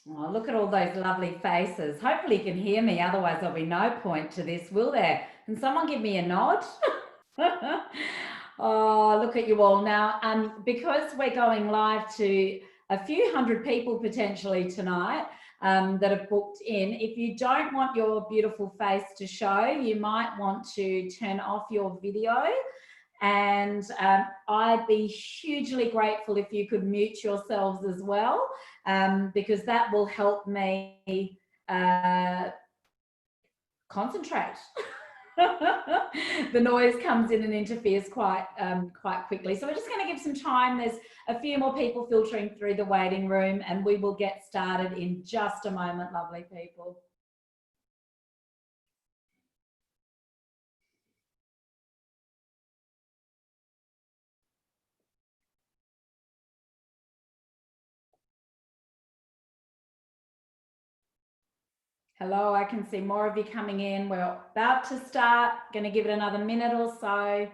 Oh, look at all those lovely faces. Hopefully you can hear me, otherwise there'll be no point to this, will there? Can someone give me a nod? Oh, look at you all. Now, because we're going live to a few hundred people potentially tonight that have booked in, if you don't want your beautiful face to show, you might want to turn off your video. And I'd be hugely grateful if you could mute yourselves as well, because that will help me concentrate. The noise comes in and interferes quite quickly. So we're just going to give some time. There's a few more people filtering through the waiting room, and we will get started in just a moment, lovely people. Hello, I can see more of you coming in. We're about to start. Going to give it another minute or so.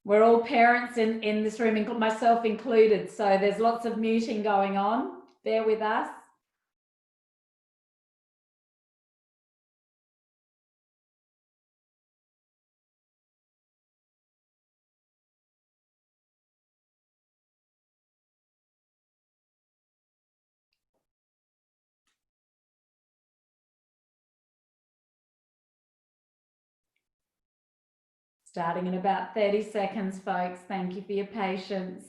We're all parents in this room, myself included, so there's lots of muting going on. Bear with us. Starting in about 30 seconds, folks. Thank you for your patience.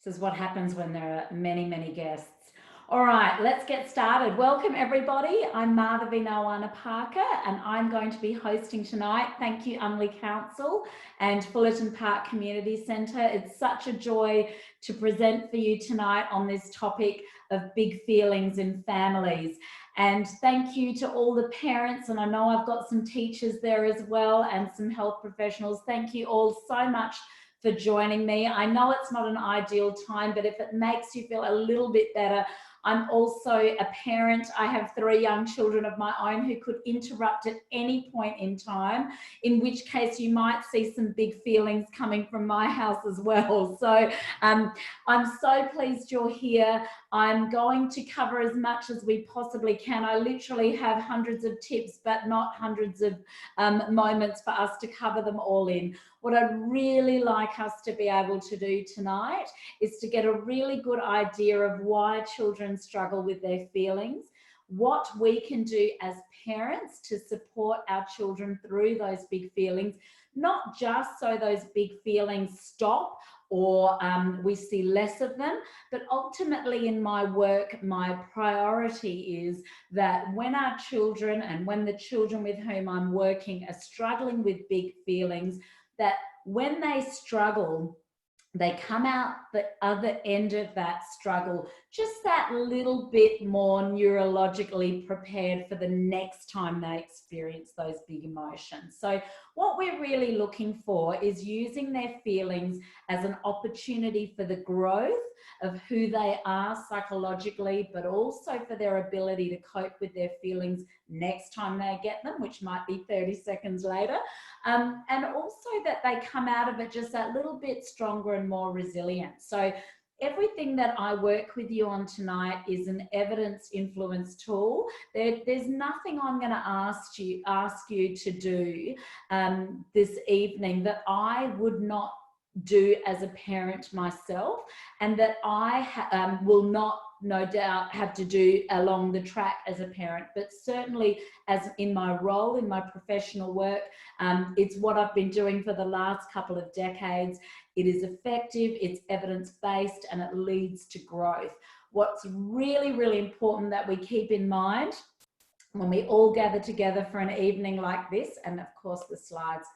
This is what happens when there are many, many guests. All right, let's get started. Welcome, everybody. I'm Madhavi Nawana Parker, and I'm going to be hosting tonight. Thank you, Unley Council and Fullerton Park Community Centre. It's such a joy to present for you tonight on this topic of big feelings in families. And thank you to all the parents, and I know I've got some teachers there as well and some health professionals. Thank you all so much for joining me. I know it's not an ideal time, but if it makes you feel a little bit better, I'm also a parent. I have 3 young children of my own who could interrupt at any point in time, in which case you might see some big feelings coming from my house as well. So I'm so pleased you're here. I'm going to cover as much as we possibly can. I literally have hundreds of tips, but not hundreds of moments for us to cover them all in. What I'd really like us to be able to do tonight is to get a really good idea of why children struggle with their feelings, what we can do as parents to support our children through those big feelings, not just so those big feelings stop or we see less of them, but ultimately in my work, my priority is that when our children and when the children with whom I'm working are struggling with big feelings, that when they struggle, they come out the other end of that struggle just that little bit more neurologically prepared for the next time they experience those big emotions. So what we're really looking for is using their feelings as an opportunity for the growth of who they are psychologically, but also for their ability to cope with their feelings next time they get them, which might be 30 seconds later. And also that they come out of it just that little bit stronger and more resilient. So everything that I work with you on tonight is an evidence influence tool. There's nothing I'm going to ask you to do this evening that I would not do as a parent myself, and that I will not, no doubt, have to do along the track as a parent, but certainly as in my role, in my professional work, it's what I've been doing for the last couple of decades. It is effective, it's evidence-based, and it leads to growth. What's really, really important that we keep in mind when we all gather together for an evening like this, and of course the slides,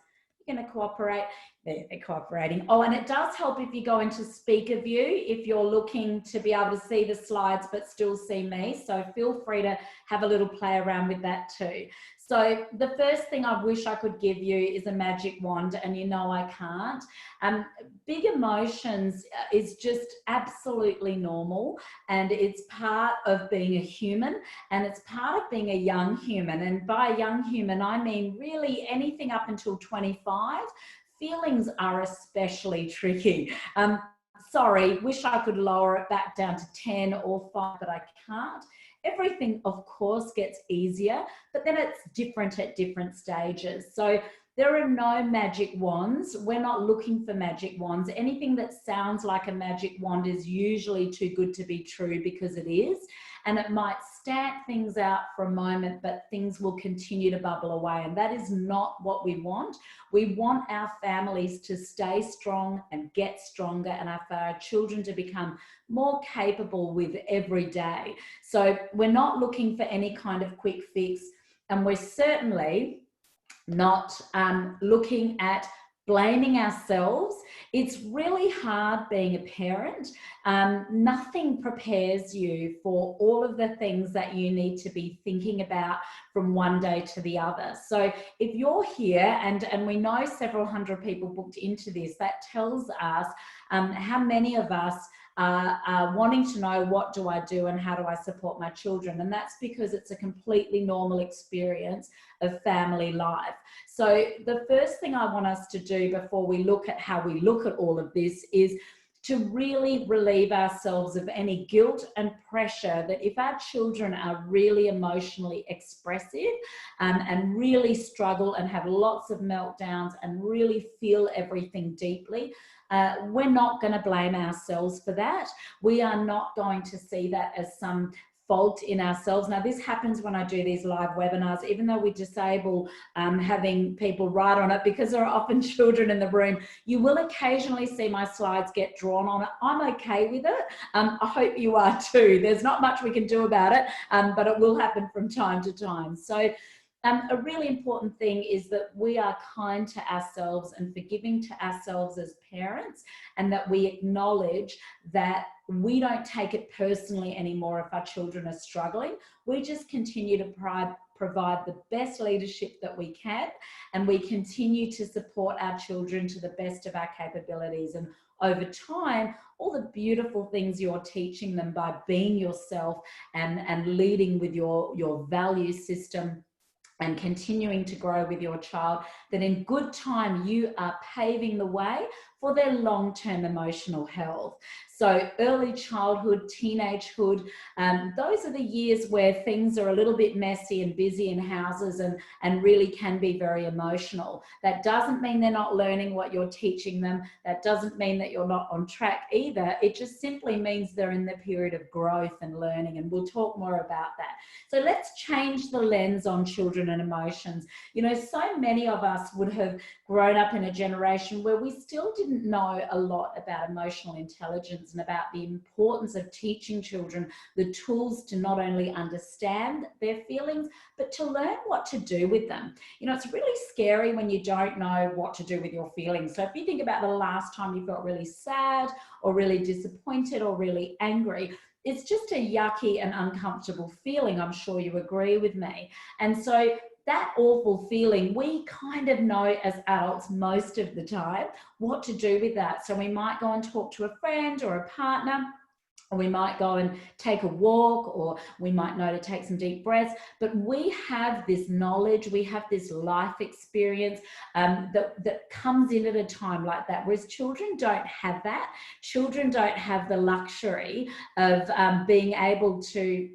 you're going to cooperate. They're cooperating. Oh, and it does help if you go into speaker view, if you're looking to be able to see the slides but still see me. So feel free to have a little play around with that too. So the first thing I wish I could give you is a magic wand, and you know I can't. Big emotions is just absolutely normal, and it's part of being a human, and it's part of being a young human. And by a young human, I mean really anything up until 25. Feelings are especially tricky. Sorry, wish I could lower it back down to 10 or 5, but I can't. Everything, of course, gets easier, but then it's different at different stages. So there are no magic wands. We're not looking for magic wands. Anything that sounds like a magic wand is usually too good to be true, because it is. And it might stamp things out for a moment, but things will continue to bubble away. And that is not what we want. We want our families to stay strong and get stronger, and for our children to become more capable with every day. So we're not looking for any kind of quick fix, and we're certainly not looking at blaming ourselves. It's really hard being a parent. Nothing prepares you for all of the things that you need to be thinking about from one day to the other. So if you're here, and we know several hundred people booked into this, that tells us how many of us are wanting to know, what do I do and how do I support my children? And that's because it's a completely normal experience of family life. So the first thing I want us to do before we look at how we look at all of this is to really relieve ourselves of any guilt and pressure that if our children are really emotionally expressive and really struggle and have lots of meltdowns and really feel everything deeply, we're not going to blame ourselves for that. We are not going to see that as some fault in ourselves. Now, this happens when I do these live webinars, even though we disable having people write on it, because there are often children in the room. You will occasionally see my slides get drawn on it. I'm okay with it. I hope you are too. There's not much we can do about it, but it will happen from time to time. So a really important thing is that we are kind to ourselves and forgiving to ourselves as parents, and that we acknowledge that we don't take it personally anymore if our children are struggling. We just continue to provide the best leadership that we can, and we continue to support our children to the best of our capabilities. And over time, all the beautiful things you're teaching them by being yourself and leading with your value system and continuing to grow with your child, that in good time you are paving the way for their long-term emotional health. So early childhood, teenagehood, those are the years where things are a little bit messy and busy in houses and really can be very emotional. That doesn't mean they're not learning what you're teaching them. That doesn't mean that you're not on track either. It just simply means they're in the period of growth and learning, and we'll talk more about that. So let's change the lens on children and emotions. You know, so many of us would have grown up in a generation where we still didn't know a lot about emotional intelligence and about the importance of teaching children the tools to not only understand their feelings, but to learn what to do with them. You know, it's really scary when you don't know what to do with your feelings. So if you think about the last time you felt really sad or really disappointed or really angry, it's just a yucky and uncomfortable feeling. I'm sure you agree with me. And so that awful feeling, we kind of know as adults most of the time what to do with that. So we might go and talk to a friend or a partner, or we might go and take a walk, or we might know to take some deep breaths. But we have this knowledge, we have this life experience that comes in at a time like that, whereas children don't have that. Children don't have the luxury of being able to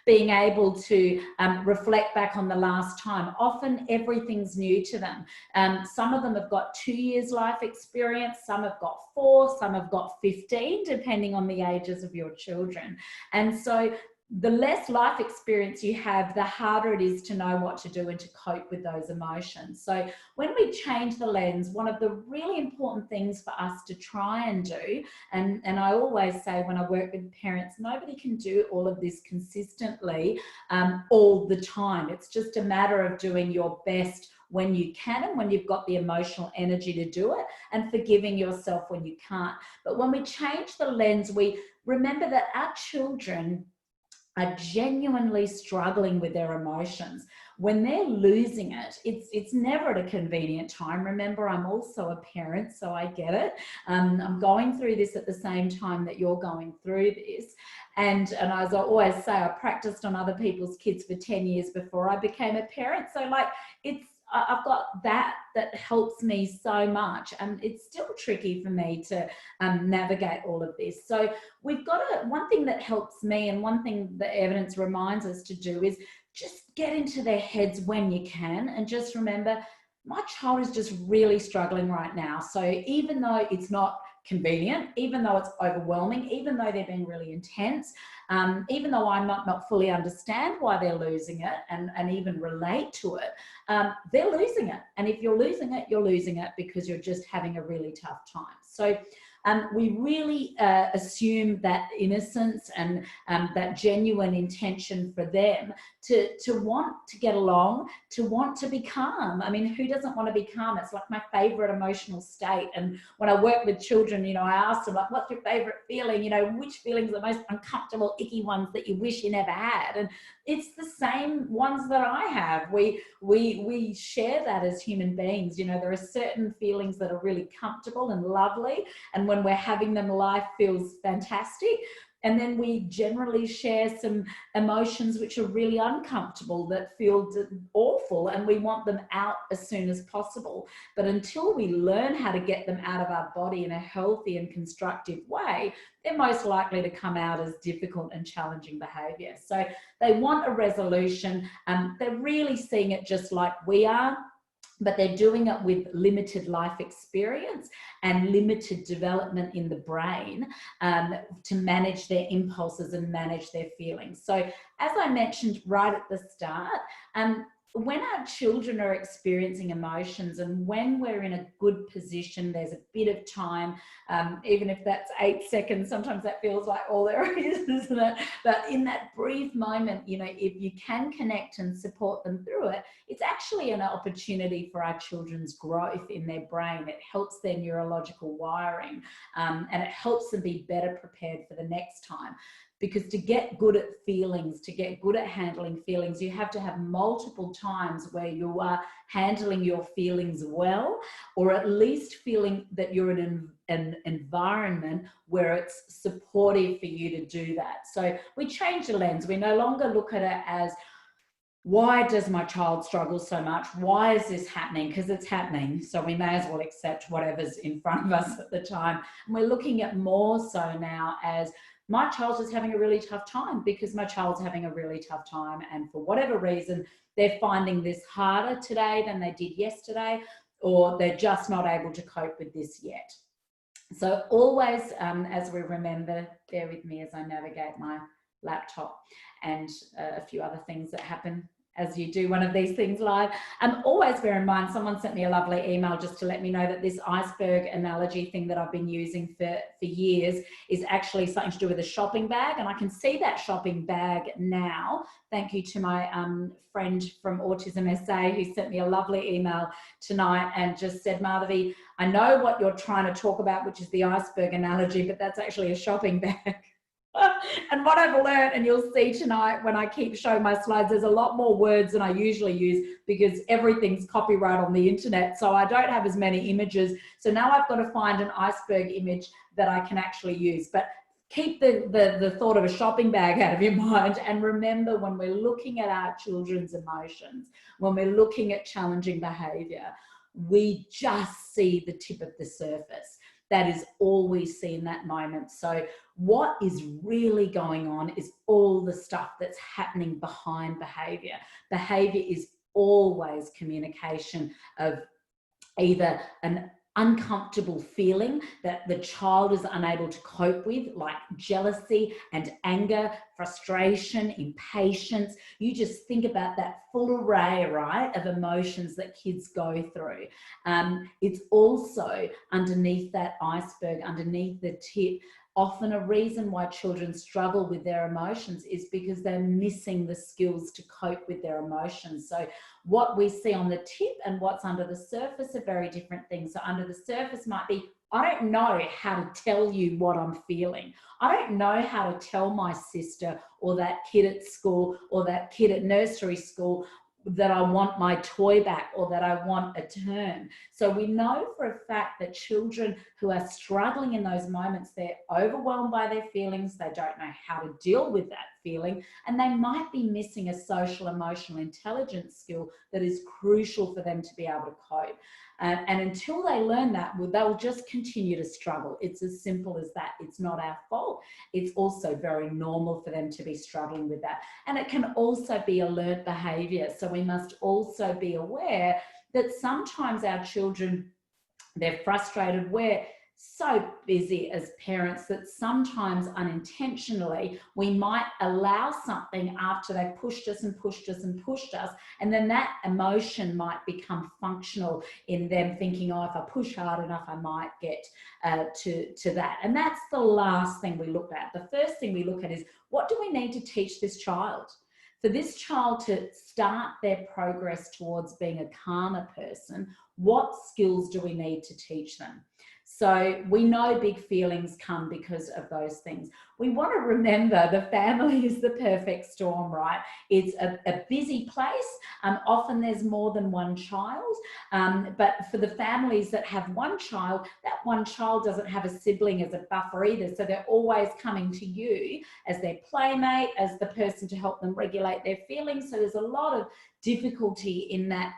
being able to reflect back on the last time. Often everything's new to them. Some of them have got 2 years life experience, some have got 4, some have got 15, depending on the ages of your children. And so the less life experience you have, the harder it is to know what to do and to cope with those emotions. So when we change the lens, one of the really important things for us to try and do, and I always say when I work with parents, nobody can do all of this consistently all the time. It's just a matter of doing your best when you can and when you've got the emotional energy to do it, and forgiving yourself when you can't. But when we change the lens, we remember that our children are genuinely struggling with their emotions. When they're losing it, it's never at a convenient time. Remember, I'm also a parent, so I get it. I'm going through this at the same time that you're going through this. And as I always say, I practiced on other people's kids for 10 years before I became a parent. So like, I've got that helps me so much, and it's still tricky for me to navigate all of this. So we've got one thing that helps me, and one thing that evidence reminds us to do, is just get into their heads when you can, and just remember, my child is just really struggling right now. So even though it's not convenient, even though it's overwhelming, even though they're being really intense, even though I might not fully understand why they're losing it and even relate to it, they're losing it. And if you're losing it, you're losing it because you're just having a really tough time. So we really assume that innocence and that genuine intention for them to want to get along, to want to be calm. I mean, who doesn't want to be calm? It's like my favorite emotional state. And when I work with children, you know, I ask them, like, what's your favorite feeling? You know, which feelings are the most uncomfortable, icky ones that you wish you never had? And it's the same ones that I have. We share that as human beings. You know, there are certain feelings that are really comfortable and lovely, and when we're having them, life feels fantastic. And then we generally share some emotions which are really uncomfortable, that feel awful, and we want them out as soon as possible. But until we learn how to get them out of our body in a healthy and constructive way, they're most likely to come out as difficult and challenging behavior. So they want a resolution. They're really seeing it just like we are, but they're doing it with limited life experience and limited development in the brain to manage their impulses and manage their feelings. So as I mentioned right at the start, when our children are experiencing emotions, and when we're in a good position, there's a bit of time, even if that's 8 seconds, sometimes that feels like all there is, isn't it? But in that brief moment, you know, if you can connect and support them through it, it's actually an opportunity for our children's growth in their brain. It helps their neurological wiring, and it helps them be better prepared for the next time. Because to get good at feelings, to get good at handling feelings, you have to have multiple times where you are handling your feelings well, or at least feeling that you're in an environment where it's supportive for you to do that. So we change the lens. We no longer look at it as, why does my child struggle so much? Why is this happening? Because it's happening. So we may as well accept whatever's in front of us at the time. And we're looking at more so now as, my child is having a really tough time because my child's having a really tough time. And for whatever reason, they're finding this harder today than they did yesterday, or they're just not able to cope with this yet. So always, as we remember, bear with me as I navigate my laptop and a few other things that happen as you do one of these things live. Always bear in mind, someone sent me a lovely email just to let me know that this iceberg analogy thing that I've been using for years is actually something to do with a shopping bag. And I can see that shopping bag now. Thank you to my friend from Autism SA who sent me a lovely email tonight and just said, Madhavi, I know what you're trying to talk about, which is the iceberg analogy, but that's actually a shopping bag. And what I've learned, and you'll see tonight when I keep showing my slides, there's a lot more words than I usually use because everything's copyright on the internet. So I don't have as many images. So now I've got to find an iceberg image that I can actually use. But keep the thought of a shopping bag out of your mind. And remember, when we're looking at our children's emotions, when we're looking at challenging behavior, we just see the tip of the surface. That is all we see in that moment. So what is really going on is all the stuff that's happening behind behavior. Behavior is always communication of either an uncomfortable feeling that the child is unable to cope with, like jealousy and anger, frustration, impatience. You just think about that full array, right, of emotions that kids go through. It's also underneath that iceberg, underneath the tip, often a reason why children struggle with their emotions is because they're missing the skills to cope with their emotions. So what we see on the tip and what's under the surface are very different things. So under the surface might be, I don't know how to tell you what I'm feeling. I don't know how to tell my sister or that kid at school or that kid at nursery school that I want my toy back or that I want a turn. So we know for a fact that children who are struggling in those moments, they're overwhelmed by their feelings, they don't know how to deal with that feeling, and they might be missing a social emotional intelligence skill that is crucial for them to be able to cope. And until they learn that, they'll just continue to struggle. It's as simple as that. It's not our fault. It's also very normal for them to be struggling with that. And it can also be a learned behavior. So we must also be aware that sometimes our children, they're frustrated. We're so busy as parents that sometimes unintentionally we might allow something after they've pushed us and pushed us and pushed us, and then that emotion might become functional in them thinking, oh, if I push hard enough I might get to that. And that's the last thing we look at. The first thing we look at is, what do we need to teach this child? For this child to start their progress towards being a calmer person, what skills do we need to teach them? So we know big feelings come because of those things. We want to remember the family is the perfect storm, right? It's a busy place. Often there's more than one child. But for the families that have one child, that one child doesn't have a sibling as a buffer either. So they're always coming to you as their playmate, as the person to help them regulate their feelings. So there's a lot of difficulty in that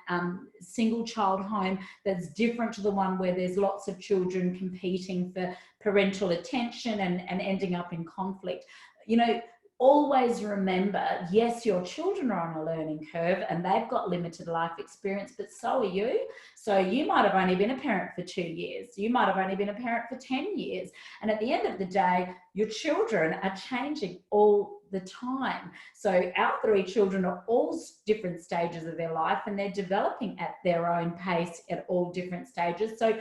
single child home that's different to the one where there's lots of children competing for parental attention and ending up in conflict. You know, always remember, yes, your children are on a learning curve and they've got limited life experience, but so are you. So you might have only been a parent for 2 years. You might have only been a parent for 10 years. And at the end of the day, your children are changing all the time. So our 3 children are all different stages of their life and they're developing at their own pace at all different stages. So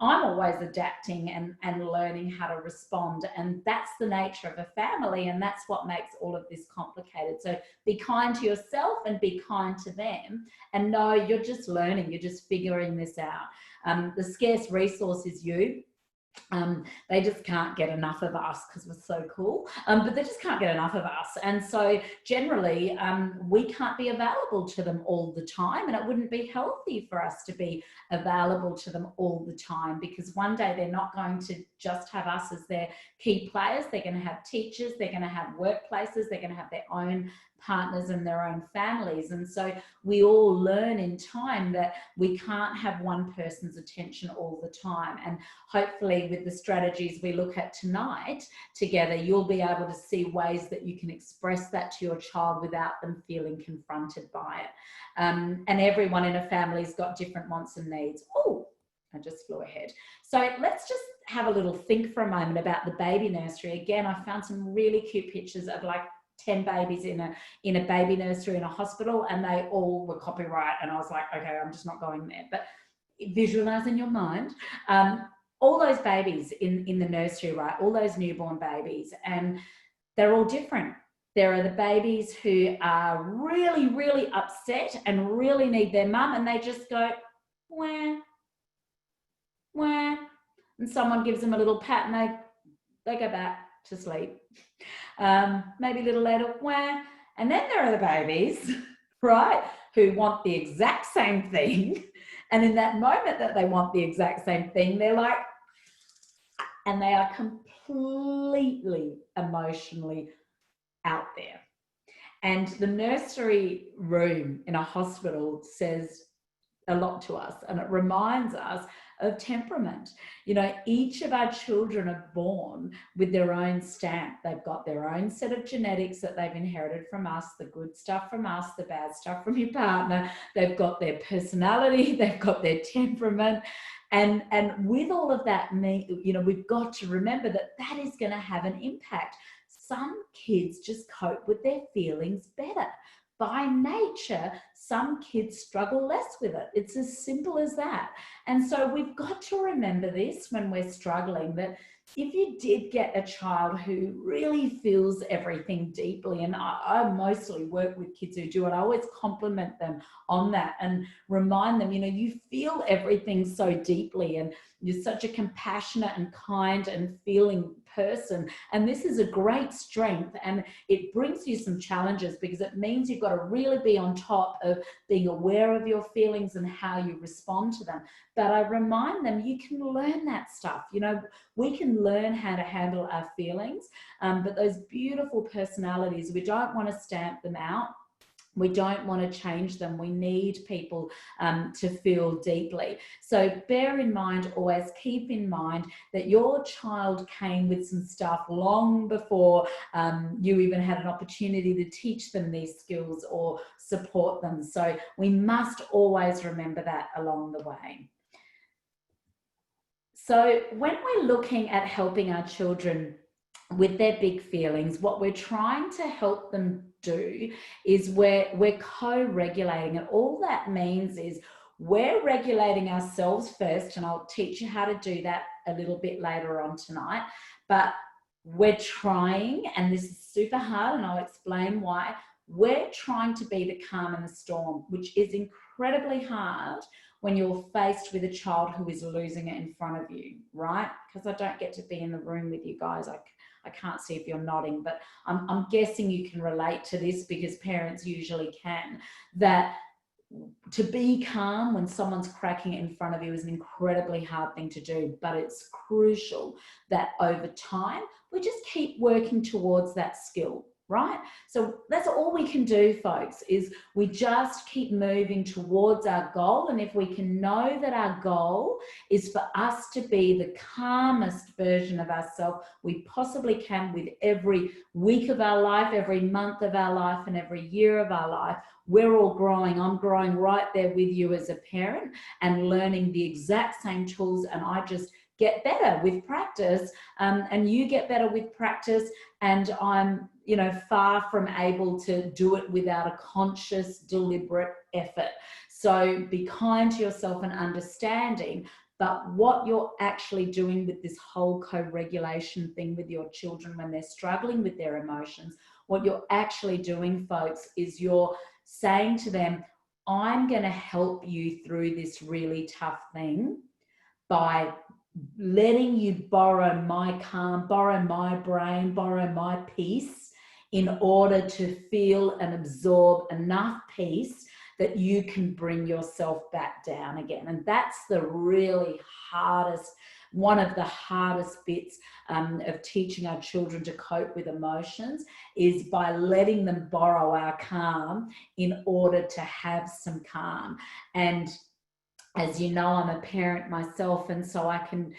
I'm always adapting and learning how to respond. And that's the nature of a family. And that's what makes all of this complicated. So be kind to yourself and be kind to them. And know you're just learning. You're just figuring this out. The scarce resource is you. They just can't get enough of us because we're so cool, but they just can't get enough of us. And so generally we can't be available to them all the time, and it wouldn't be healthy for us to be available to them all the time, because one day they're not going to just have us as their key players. They're going to have teachers, they're going to have workplaces, they're going to have their own partners and their own families. And so we all learn in time that we can't have one person's attention all the time. And hopefully with the strategies we look at tonight together, you'll be able to see ways that you can express that to your child without them feeling confronted by it. And everyone in a family's got different wants and needs. Oh, I just flew ahead. So let's just have a little think for a moment about the baby nursery. Again, I found some really cute pictures of like 10 babies in a baby nursery in a hospital, and they all were copyright, and I was like, okay, I'm just not going there. But visualize in your mind all those babies in the nursery, right? All those newborn babies, and they're all different. There are the babies who are really, really upset and really need their mum, and they just go, wah, wah, and someone gives them a little pat and they go back to sleep. Maybe a little later, wah. And then there are the babies, right, who want the exact same thing. And in that moment that they want the exact same thing, they're like, and they are completely emotionally out there. And the nursery room in a hospital says a lot to us, and it reminds us of temperament. You know, each of our children are born with their own stamp. They've got their own set of genetics that they've inherited from us, the good stuff from us, the bad stuff from your partner. They've got their personality, they've got their temperament. And with all of that, you know, we've got to remember that that is going to have an impact. Some kids just cope with their feelings better. By nature, some kids struggle less with it. It's as simple as that. And so we've got to remember this when we're struggling, that if you did get a child who really feels everything deeply, and I mostly work with kids who do it, I always compliment them on that and remind them, you feel everything so deeply, and you're such a compassionate and kind and feeling person. And this is a great strength, and it brings you some challenges because it means you've got to really be on top of being aware of your feelings and how you respond to them. But I remind them, you can learn that stuff. We can learn how to handle our feelings, but those beautiful personalities, we don't want to stamp them out. We don't want to change them. We need people to feel deeply. So bear in mind, always keep in mind that your child came with some stuff long before you even had an opportunity to teach them these skills or support them. So we must always remember that along the way. So when we're looking at helping our children with their big feelings, what we're trying to help them do is we're co-regulating. And all that means is we're regulating ourselves first, and I'll teach you how to do that a little bit later on tonight. But we're trying, and this is super hard, and I'll explain why. We're trying to be the calm in the storm, which is incredibly hard when you're faced with a child who is losing it in front of you, right? Because I don't get to be in the room with you guys. I can't see if you're nodding, but I'm guessing you can relate to this because parents usually can, that to be calm when someone's cracking it in front of you is an incredibly hard thing to do, but it's crucial that over time, we just keep working towards that skill. Right? So that's all we can do, folks, is we just keep moving towards our goal. And if we can know that our goal is for us to be the calmest version of ourselves we possibly can with every week of our life, every month of our life, and every year of our life, we're all growing. I'm growing right there with you as a parent and learning the exact same tools. And I just get better with practice, and you get better with practice. And I'm, far from able to do it without a conscious, deliberate effort. So be kind to yourself and understanding, but what you're actually doing with this whole co-regulation thing with your children when they're struggling with their emotions, what you're actually doing, folks, is you're saying to them, I'm going to help you through this really tough thing by letting you borrow my calm, borrow my brain, borrow my peace in order to feel and absorb enough peace that you can bring yourself back down again. And that's the really hardest, one of the hardest bits of teaching our children to cope with emotions, is by letting them borrow our calm in order to have some calm. And as you know, I'm a parent myself, and so I can,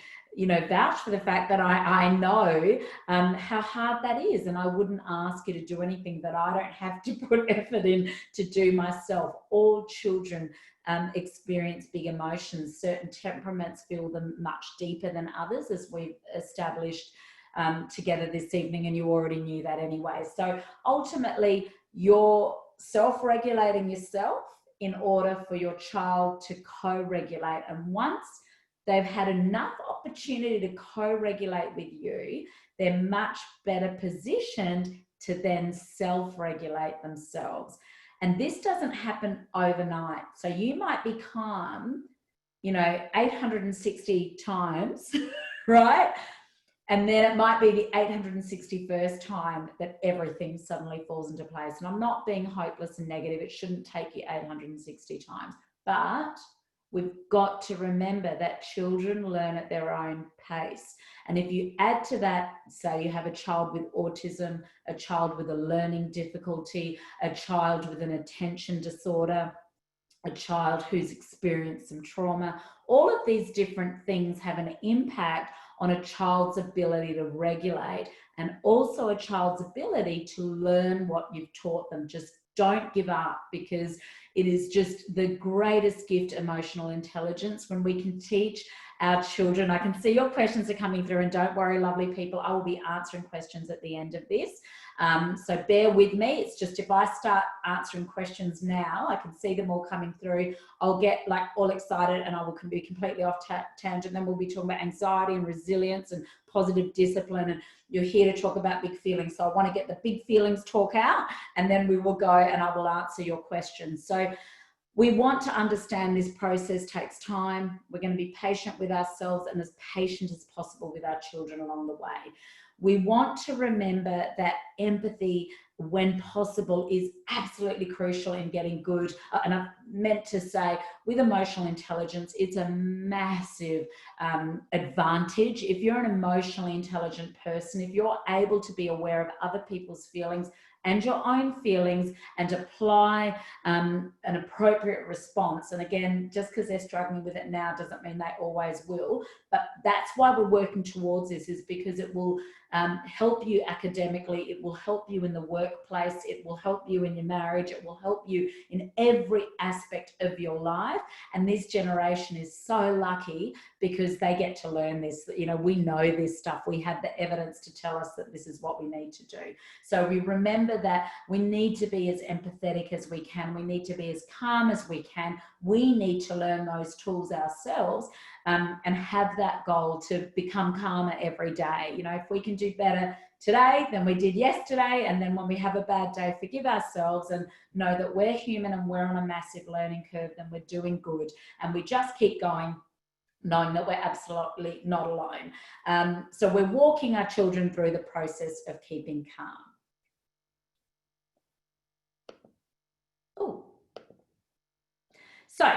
vouch for the fact that I know how hard that is, and I wouldn't ask you to do anything that I don't have to put effort in to do myself. All children experience big emotions. Certain temperaments feel them much deeper than others, as we've established together this evening, and you already knew that anyway. So ultimately, you're self-regulating yourself in order for your child to co-regulate. And once they've had enough opportunity to co-regulate with you, they're much better positioned to then self-regulate themselves. And this doesn't happen overnight. So you might be calm, 860 times, right? And then it might be the 861st time that everything suddenly falls into place. And I'm not being hopeless and negative. It shouldn't take you 860 times. But we've got to remember that children learn at their own pace. And if you add to that, say you have a child with autism, a child with a learning difficulty, a child with an attention disorder, a child who's experienced some trauma, all of these different things have an impact on a child's ability to regulate, and also a child's ability to learn what you've taught them. Just don't give up, because It is just the greatest gift, emotional intelligence, when we can teach our children. I can see your questions are coming through, and don't worry, lovely people, I will be answering questions at the end of this. So bear with me. It's just if I start answering questions now, I can see them all coming through. I'll get like all excited and I will be completely off tangent. Then we'll be talking about anxiety and resilience and positive discipline, and you're here to talk about big feelings. So I want to get the big feelings talk out, and then we will go and I will answer your questions. So we want to understand this process takes time. We're going to be patient with ourselves and as patient as possible with our children along the way. We want to remember that empathy, when possible, is absolutely crucial in getting good. And I've meant to say, with emotional intelligence, it's a massive advantage. If you're an emotionally intelligent person, if you're able to be aware of other people's feelings and your own feelings and apply an appropriate response. And again, just because they're struggling with it now doesn't mean they always will, but that's why we're working towards this, is because it will help you academically, it will help you in the workplace, it will help you in your marriage, it will help you in every aspect of your life. And this generation is so lucky because they get to learn this. You know, we know this stuff. We have the evidence to tell us that this is what we need to do. So we remember that we need to be as empathetic as we can. We need to be as calm as we can. We need to learn those tools ourselves and have that goal to become calmer every day. You know, if we can do better today than we did yesterday, and then when we have a bad day, forgive ourselves and know that we're human and we're on a massive learning curve, then we're doing good. And we just keep going, knowing that we're absolutely not alone. So we're walking our children through the process of keeping calm. Oh, so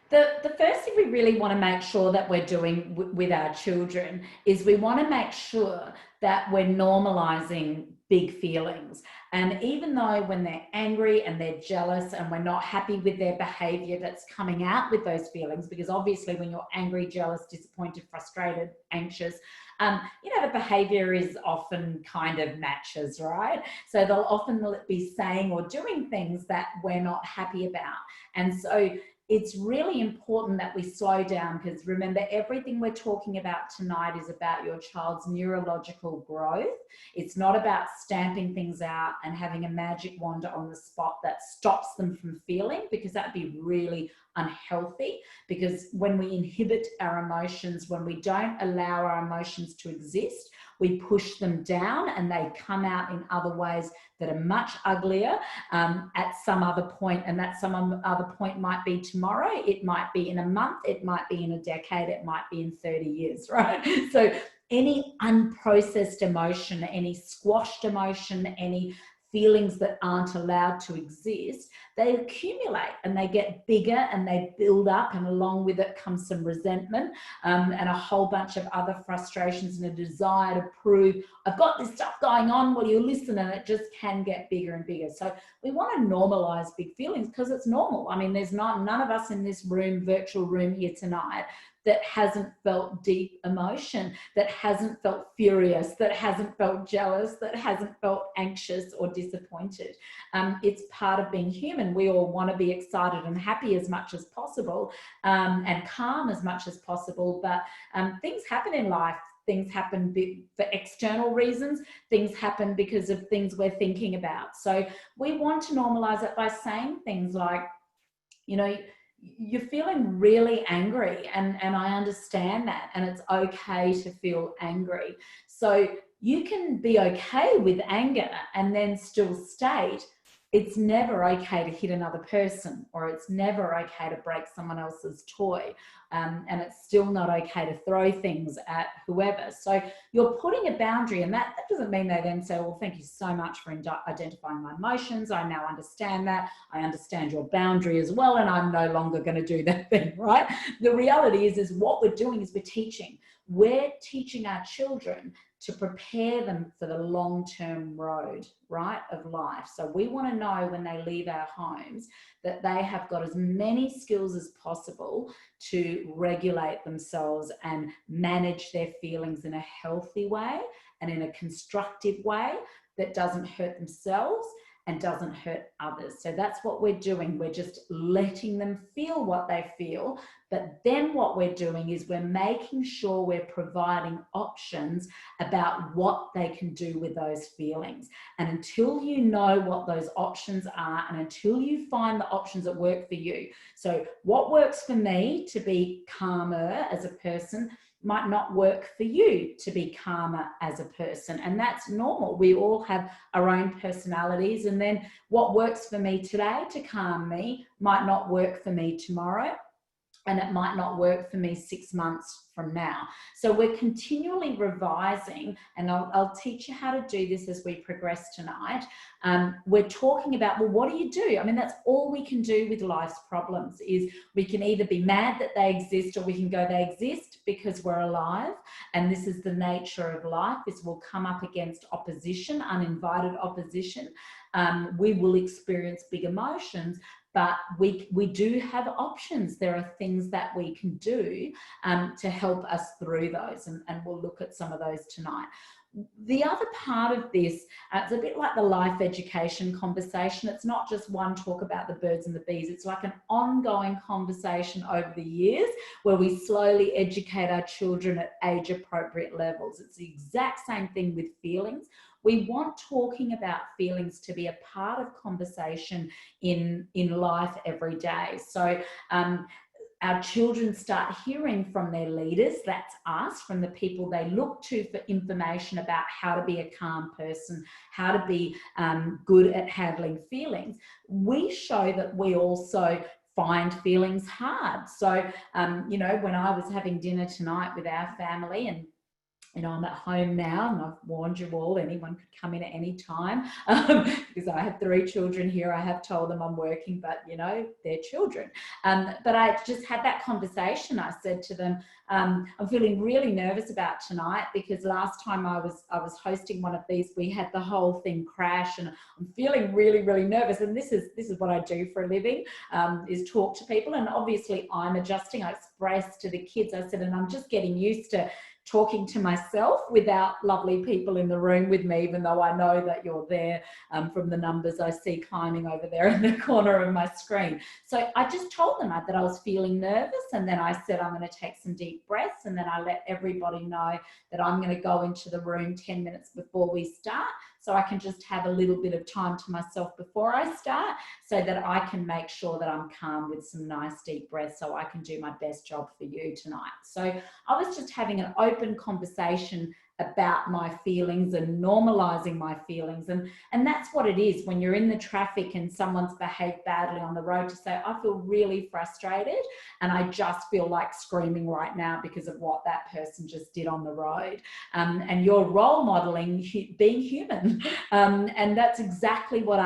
the first thing we really want to make sure that we're doing with our children is we want to make sure that we're normalizing big feelings. And even though when they're angry and they're jealous and we're not happy with their behavior that's coming out with those feelings, because obviously when you're angry, jealous, disappointed, frustrated, anxious, you know, the behavior is often kind of matches, right? So they'll often be saying or doing things that we're not happy about. And so it's really important that we slow down, because remember, everything we're talking about tonight is about your child's neurological growth. It's not about stamping things out and having a magic wand on the spot that stops them from feeling, because that'd be really unhealthy. Because when we inhibit our emotions, when we don't allow our emotions to exist, we push them down and they come out in other ways that are much uglier at some other point. And that some other point might be tomorrow, it might be in a month, it might be in a decade, it might be in 30 years, right? So any unprocessed emotion, any squashed emotion, any feelings that aren't allowed to exist, they accumulate and they get bigger and they build up, and along with it comes some resentment and a whole bunch of other frustrations and a desire to prove, I've got this stuff going on, will you listen? And it just can get bigger and bigger. So we want to normalize big feelings because it's normal. I mean, there's none of us in this room, virtual room here tonight, that hasn't felt deep emotion, that hasn't felt furious, that hasn't felt jealous, that hasn't felt anxious or disappointed. It's part of being human. We all want to be excited and happy as much as possible and calm as much as possible, but things happen in life. Things happen for external reasons. Things happen because of things we're thinking about. So we want to normalize it by saying things like, you know, you're feeling really angry, and I understand that, and it's okay to feel angry. So you can be okay with anger and then still state, it's never okay to hit another person, or it's never okay to break someone else's toy, and it's still not okay to throw things at whoever. So you're putting a boundary, and that doesn't mean they then say, well, thank you so much for identifying my emotions. I now understand that. I understand your boundary as well, and I'm no longer going to do that thing, right? The reality is what we're doing is we're teaching. We're teaching our children to prepare them for the long-term road, right, of life. So we want to know when they leave our homes that they have got as many skills as possible to regulate themselves and manage their feelings in a healthy way and in a constructive way that doesn't hurt themselves and doesn't hurt others. So that's what we're doing. We're just letting them feel what they feel. But then what we're doing is we're making sure we're providing options about what they can do with those feelings. And until you know what those options are, and until you find the options that work for you. So what works for me to be calmer as a person might not work for you to be calmer as a person. And that's normal. We all have our own personalities. And then what works for me today to calm me might not work for me tomorrow. And it might not work for me 6 months from now. So we're continually revising, and I'll teach you how to do this as we progress tonight. We're talking about, well, what do you do? I mean, that's all we can do with life's problems is we can either be mad that they exist, or we can go, they exist because we're alive. And this is the nature of life. This will come up against opposition, uninvited opposition. We will experience big emotions. But we do have options. There are things that we can do to help us through those, and we'll look at some of those tonight. The other part of this, it's a bit like the life education conversation. It's not just one talk about the birds and the bees. It's like an ongoing conversation over the years where we slowly educate our children at age-appropriate levels. It's the exact same thing with feelings. We want talking about feelings to be a part of conversation in life every day. So our children start hearing from their leaders, that's us, from the people they look to for information about how to be a calm person, how to be good at handling feelings. We show that we also find feelings hard. So, you know, when I was having dinner tonight with our family, and you know, I'm at home now, and I've warned you all, anyone could come in at any time because I have 3 children here. I have told them I'm working, but you know, they're children. But I just had that conversation. I said to them, I'm feeling really nervous about tonight because last time I was hosting one of these, we had the whole thing crash, and I'm feeling really, really nervous. And this is what I do for a living, is talk to people. And obviously I'm adjusting. I expressed to the kids, I said, and I'm just getting used to talking to myself without lovely people in the room with me, even though I know that you're there from the numbers I see climbing over there in the corner of my screen. So I just told them that I was feeling nervous, and then I said I'm going to take some deep breaths, and then I let everybody know that I'm going to go into the room 10 minutes before we start, so I can just have a little bit of time to myself before I start, so that I can make sure that I'm calm with some nice deep breaths, so I can do my best job for you tonight. So I was just having an open conversation about my feelings and normalizing my feelings. And that's what it is when you're in the traffic and someone's behaved badly on the road, to say, I feel really frustrated and I just feel like screaming right now because of what that person just did on the road. And you're role modeling being human. And that's exactly what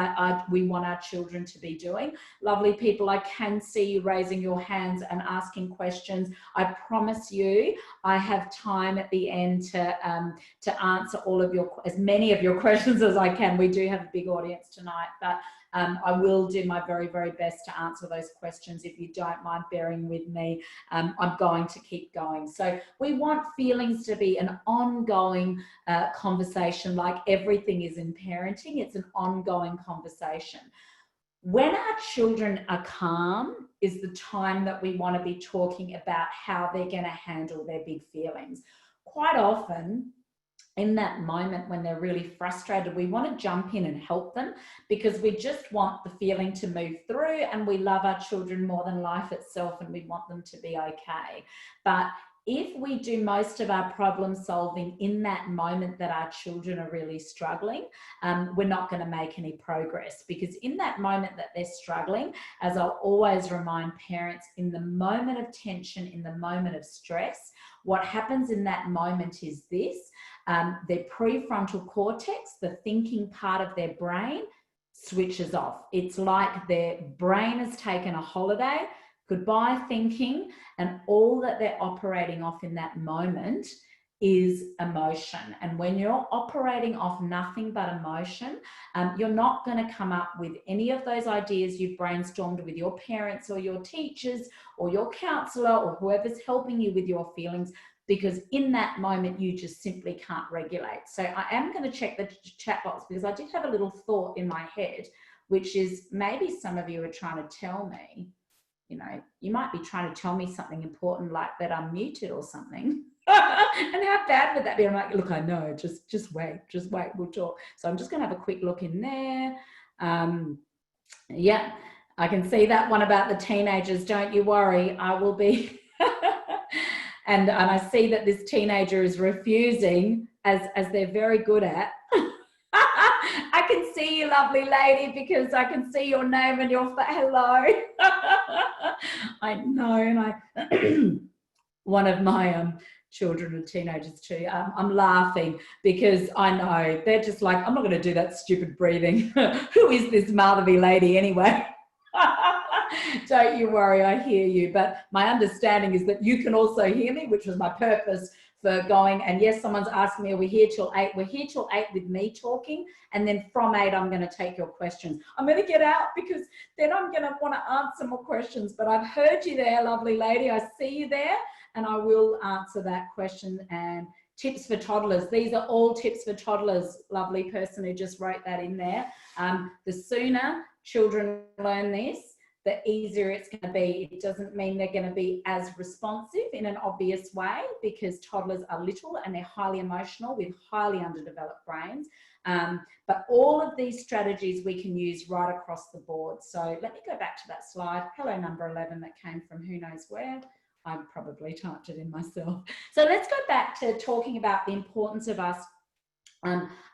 we want our children to be doing. Lovely people, I can see you raising your hands and asking questions. I promise you, I have time at the end to answer all of as many of your questions as I can. We do have a big audience tonight, but I will do my very, very best to answer those questions. If you don't mind bearing with me, I'm going to keep going. So we want feelings to be an ongoing conversation, like everything is in parenting. It's an ongoing conversation. When our children are calm is the time that we want to be talking about how they're going to handle their big feelings. Quite often, in that moment when they're really frustrated, we want to jump in and help them because we just want the feeling to move through, and we love our children more than life itself, and we want them to be okay. But if we do most of our problem solving in that moment that our children are really struggling, we're not going to make any progress, because in that moment that they're struggling, as I'll always remind parents, in the moment of tension, in the moment of stress, what happens in that moment is this: their prefrontal cortex, the thinking part of their brain, switches off. It's like their brain has taken a holiday, goodbye thinking, and all that they're operating off in that moment is emotion. And when you're operating off nothing but emotion, you're not going to come up with any of those ideas you've brainstormed with your parents or your teachers or your counselor or whoever's helping you with your feelings. because in that moment you just simply can't regulate. So I am going to check the chat box, because I did have a little thought in my head, which is maybe some of you are trying to tell me, you know, you might be trying to tell me something important, like that I'm muted or something. And how bad would that be? I'm like, look, I know, just wait, we'll talk. So I'm just going to have a quick look in there. Yeah, I can see that one about the teenagers. Don't you worry, I will be. And I see that this teenager is refusing, as they're very good at. I can see you, lovely lady, because I can see your name and your hello. I know, and I one of my children and teenagers too. I'm laughing because I know they're just like, I'm not going to do that stupid breathing. Who is this Madhavi lady anyway? Don't you worry, I hear you. But my understanding is that you can also hear me, which was my purpose for going. And yes, someone's asking me, are we here till 8? We're here till 8 with me talking. And then from 8, I'm going to take your questions. I'm going to get out because then I'm going to want to answer more questions. But I've heard you there, lovely lady. I see you there. And I will answer that question. And tips for toddlers. These are all tips for toddlers. Lovely person who just wrote that in there. The sooner children learn this, the easier it's going to be. It doesn't mean they're going to be as responsive in an obvious way, because toddlers are little and they're highly emotional with highly underdeveloped brains. But all of these strategies we can use right across the board. So let me go back to that slide. Hello, number 11, that came from who knows where. I probably typed it in myself. So let's go back to talking about the importance of us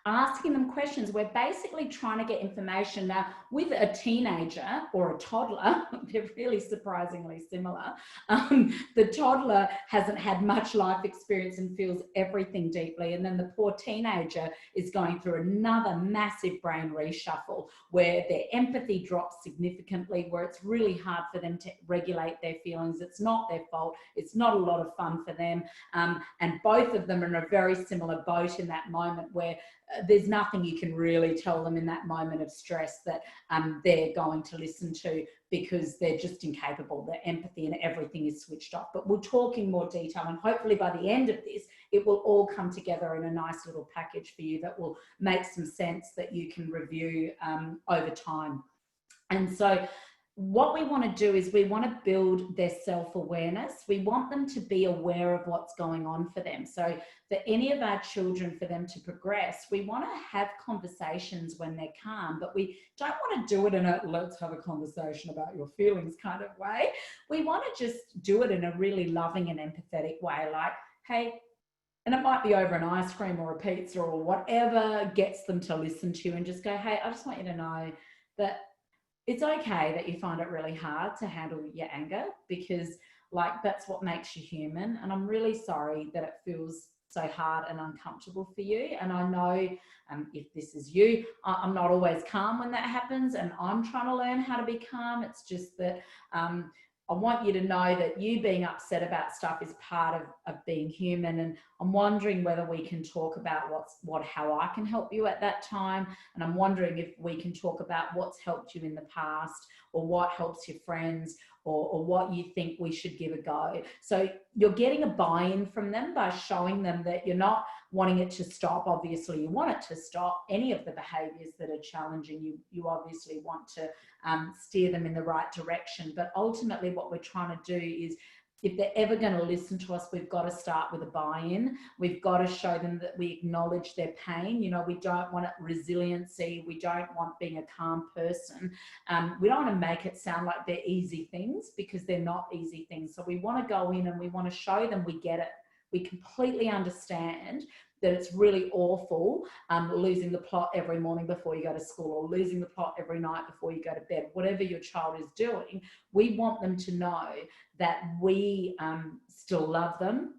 asking them questions. We're basically trying to get information. Now, with a teenager or a toddler, they're really surprisingly similar. The toddler hasn't had much life experience and feels everything deeply. And then the poor teenager is going through another massive brain reshuffle where their empathy drops significantly, where it's really hard for them to regulate their feelings. It's not their fault. It's not a lot of fun for them. And both of them are in a very similar boat in that moment, where there's nothing you can really tell them in that moment of stress that they're going to listen to, because they're just incapable. Their empathy and everything is switched off. But we'll talk in more detail, and hopefully by the end of this, it will all come together in a nice little package for you that will make some sense that you can review over time. And so what we want to do is we want to build their self-awareness. We want them to be aware of what's going on for them. So for any of our children, for them to progress, we want to have conversations when they're calm, but we don't want to do it in a let's have a conversation about your feelings kind of way. We want to just do it in a really loving and empathetic way, like, hey, and it might be over an ice cream or a pizza or whatever gets them to listen to you, and just go, hey, I just want you to know that it's okay that you find it really hard to handle your anger, because like that's what makes you human. And I'm really sorry that it feels so hard and uncomfortable for you. And I know if this is you, I'm not always calm when that happens, and I'm trying to learn how to be calm. It's just that I want you to know that you being upset about stuff is part of being human. And I'm wondering whether we can talk about how I can help you at that time. And I'm wondering if we can talk about what's helped you in the past, or what helps your friends, or what you think we should give a go. So you're getting a buy-in from them by showing them that you're not wanting it to stop. Obviously, you want it to stop any of the behaviours that are challenging. You obviously want to steer them in the right direction. But ultimately, what we're trying to do is, if they're ever going to listen to us, we've got to start with a buy-in. We've got to show them that we acknowledge their pain. You know, we don't want resiliency. We don't want being a calm person. We don't want to make it sound like they're easy things, because they're not easy things. So we want to go in and we want to show them we get it. We completely understand that it's really awful losing the plot every morning before you go to school, or losing the plot every night before you go to bed. Whatever your child is doing, we want them to know that we still love them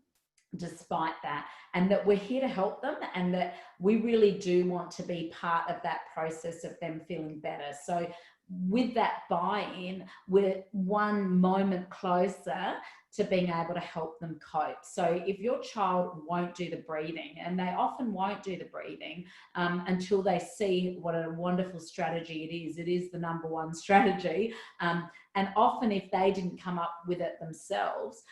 despite that, and that we're here to help them, and that we really do want to be part of that process of them feeling better. So with that buy-in, we're one moment closer to being able to help them cope. So if your child won't do the breathing, and they often won't do the breathing until they see what a wonderful strategy it is the number one strategy. And often if they didn't come up with it themselves,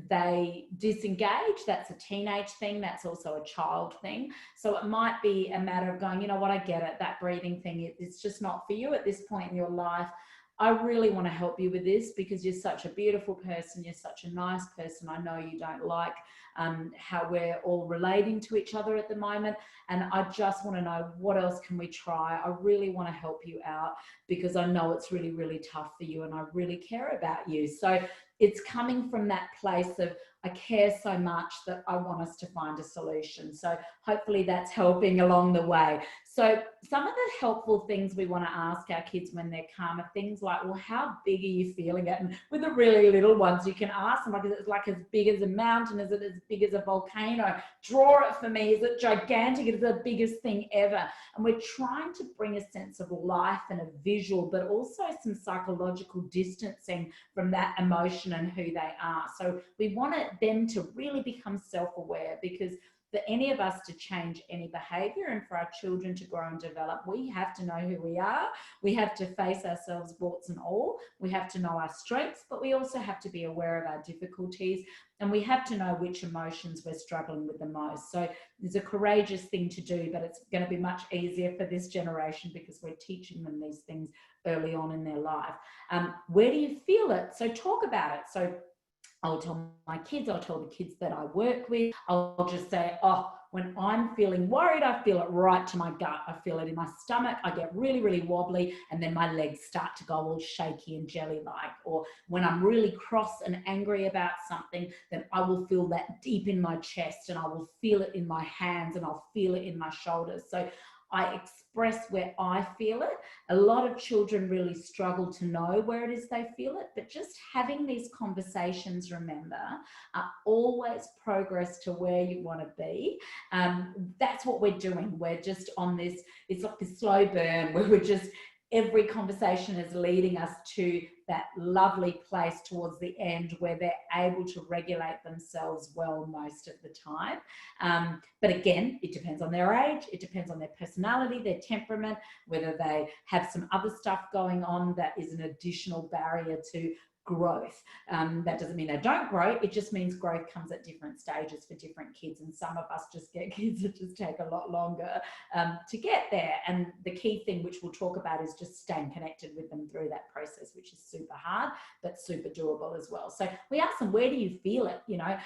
they disengage. That's a teenage thing. That's also a child thing. So it might be a matter of going, you know what, I get it. That breathing thing, it's just not for you at this point in your life. I really want to help you with this because you're such a beautiful person. You're such a nice person. I know you don't like how we're all relating to each other at the moment. And I just want to know, what else can we try? I really want to help you out because I know it's really, really tough for you and I really care about you. So it's coming from that place of, I care so much that I want us to find a solution. So hopefully that's helping along the way. So some of the helpful things we want to ask our kids when they're calm are things like, well, how big are you feeling it? And with the really little ones, you can ask them, like, is it like as big as a mountain? Is it as big as a volcano? Draw it for me. Is it gigantic? Is it the biggest thing ever? And we're trying to bring a sense of life and a visual, but also some psychological distancing from that emotion and who they are. So we want them to really become self-aware, because for any of us to change any behavior and for our children to grow and develop, we have to know who we are. We have to face ourselves, warts and all. We have to know our strengths, but we also have to be aware of our difficulties, and we have to know which emotions we're struggling with the most. So it's a courageous thing to do, but it's going to be much easier for this generation because we're teaching them these things early on in their life. Where do you feel it? So talk about it. So I'll tell my kids, I'll tell the kids that I work with, I'll just say, oh, when I'm feeling worried, I feel it right to my gut. I feel it in my stomach. I get really, really wobbly, and then my legs start to go all shaky and jelly-like. Or when I'm really cross and angry about something, then I will feel that deep in my chest, and I will feel it in my hands, and I'll feel it in my shoulders. So I express where I feel it. A lot of children really struggle to know where it is they feel it, but just having these conversations, remember, are always progress to where you want to be. That's what we're doing. We're just on this, it's like this slow burn where we're just, every conversation is leading us to that lovely place towards the end where they're able to regulate themselves well most of the time. But again, it depends on their age, it depends on their personality, their temperament, whether they have some other stuff going on that is an additional barrier to growth. That doesn't mean they don't grow, it just means growth comes at different stages for different kids, and some of us just get kids that just take a lot longer to get there. And the key thing, which we'll talk about, is just staying connected with them through that process, which is super hard but super doable as well. So we ask them, where do you feel it? You know,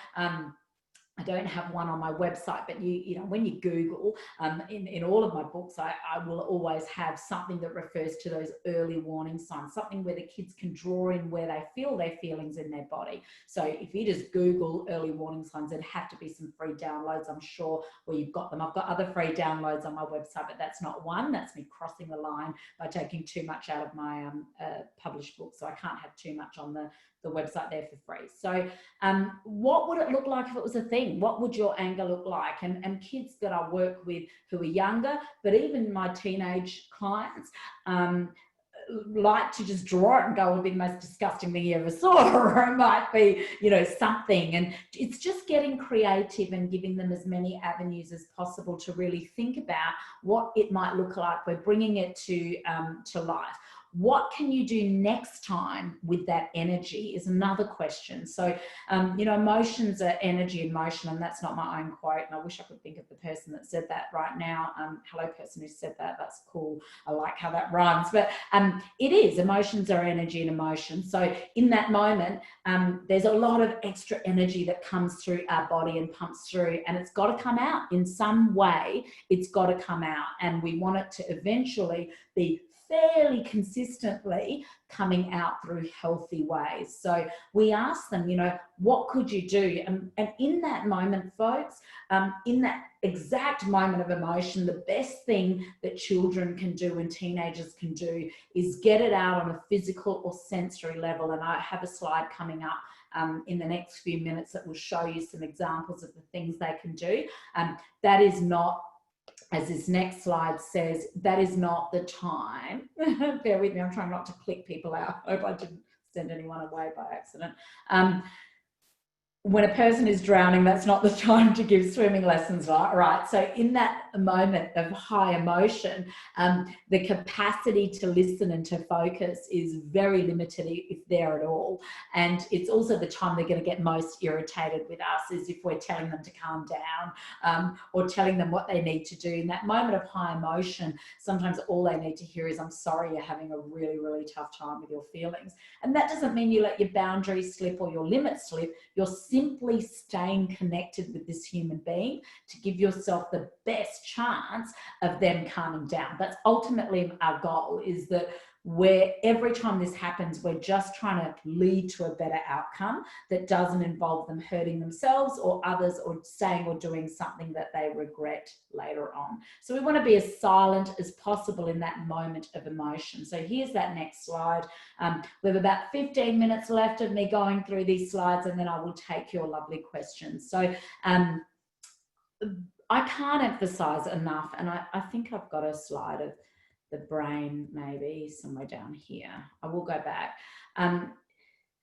I don't have one on my website, but you know, when you Google, in all of my books, I will always have something that refers to those early warning signs, something where the kids can draw in where they feel their feelings in their body. So if you just Google early warning signs, there'd have to be some free downloads, I'm sure, where you've got them. I've got other free downloads on my website, but that's not one. That's me crossing the line by taking too much out of my published book. So I can't have too much on the website there for free. So what would it look like if it was a thing? What would your anger look like? And kids that I work with who are younger, but even my teenage clients, like to just draw it and go, it would be the most disgusting thing you ever saw, or it might be, you know, something. And it's just getting creative and giving them as many avenues as possible to really think about what it might look like. We're bringing it to life. What can you do next time with that energy is another question. So, you know, emotions are energy in motion, and that's not my own quote. And I wish I could think of the person that said that right now. Hello, person who said that. That's cool. I like how that rhymes. But it is, emotions are energy in emotion. So in that moment, there's a lot of extra energy that comes through our body and pumps through, and it's got to come out in some way. It's got to come out, and we want it to eventually be fairly consistently coming out through healthy ways. So we ask them, you know, what could you do? And in that moment, folks, in that exact moment of emotion, the best thing that children can do and teenagers can do is get it out on a physical or sensory level. And I have a slide coming up in the next few minutes that will show you some examples of the things they can do. That is not, as this next slide says, that is not the time. Bear with me, I'm trying not to click people out. I hope I didn't send anyone away by accident. When a person is drowning, that's not the time to give swimming lessons, right? So in that moment of high emotion, the capacity to listen and to focus is very limited, if there at all. And it's also the time they're going to get most irritated with us, is if we're telling them to calm down, or telling them what they need to do. In that moment of high emotion, sometimes all they need to hear is, I'm sorry you're having a really, really tough time with your feelings. And that doesn't mean you let your boundaries slip or your limits slip. You're simply staying connected with this human being to give yourself the best chance of them calming down. That's ultimately our goal, is that where every time this happens, we're just trying to lead to a better outcome that doesn't involve them hurting themselves or others, or saying or doing something that they regret later on. So we want to be as silent as possible in that moment of emotion. So here's that next slide. We have about 15 minutes left of me going through these slides, and then I will take your lovely questions. So I can't emphasize enough, and I think I've got a slide of the brain maybe somewhere down here. I will go back.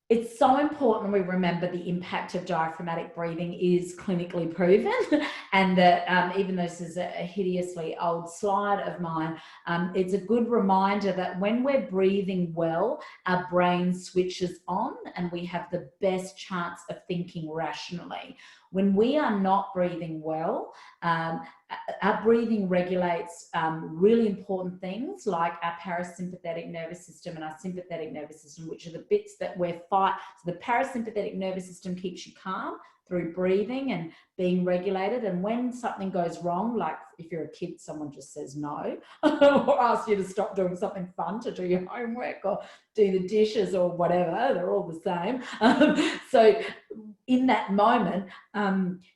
It's so important we remember the impact of diaphragmatic breathing is clinically proven, and that even though this is a hideously old slide of mine, it's a good reminder that when we're breathing well, our brain switches on and we have the best chance of thinking rationally. When we are not breathing well, our breathing regulates really important things like our parasympathetic nervous system and our sympathetic nervous system, which are the bits that we're fight. So the parasympathetic nervous system keeps you calm through breathing and being regulated. And when something goes wrong, like if you're a kid, someone just says no, or asks you to stop doing something fun, to do your homework or do the dishes or whatever, they're all the same. So in that moment,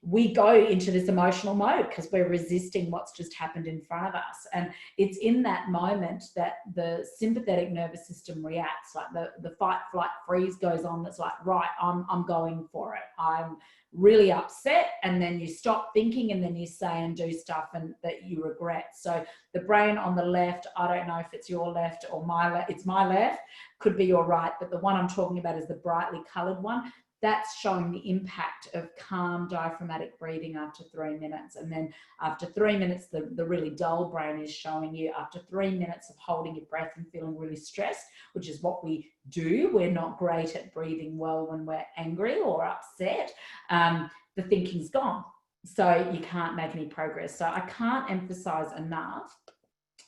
we go into this emotional mode because we're resisting what's just happened in front of us. And it's in that moment that the sympathetic nervous system reacts, like the fight, flight, freeze goes on. That's like, right, I'm going for it. I'm really upset. And then you stop thinking, and then you say and do stuff and that you regret. So the brain on the left, I don't know if it's your left or my left, it's my left, could be your right, but the one I'm talking about is the brightly colored one. That's showing the impact of calm diaphragmatic breathing after 3 minutes. And then after 3 minutes, the really dull brain is showing you after 3 minutes of holding your breath and feeling really stressed, which is what we do. We're not great at breathing well when we're angry or upset. The thinking's gone. So you can't make any progress. So I can't emphasize enough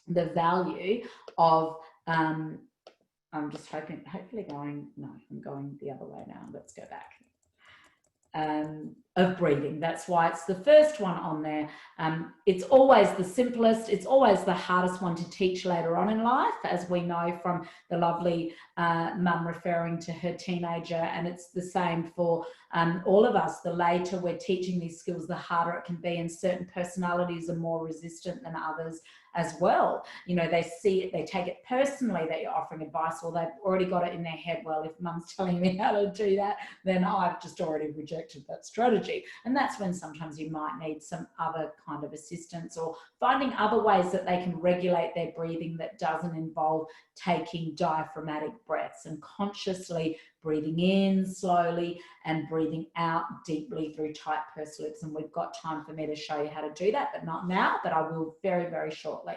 the value of, I'm just hopefully going, no, I'm going the other way now. Let's go back. Of breathing. That's why it's the first one on there. It's always the simplest. It's always the hardest one to teach later on in life, as we know from the lovely mum referring to her teenager. And it's the same for all of us. The later we're teaching these skills, the harder it can be. And certain personalities are more resistant than others as well. You know, they see it, they take it personally that you're offering advice, or they've already got it in their head, well, if mum's telling me how to do that, then I've just already rejected that strategy. And that's when sometimes you might need some other kind of assistance, or finding other ways that they can regulate their breathing that doesn't involve taking diaphragmatic breaths, and consciously breathing in slowly and breathing out deeply through tight pursed lips. And we've got time for me to show you how to do that, but not now, but I will very, very shortly.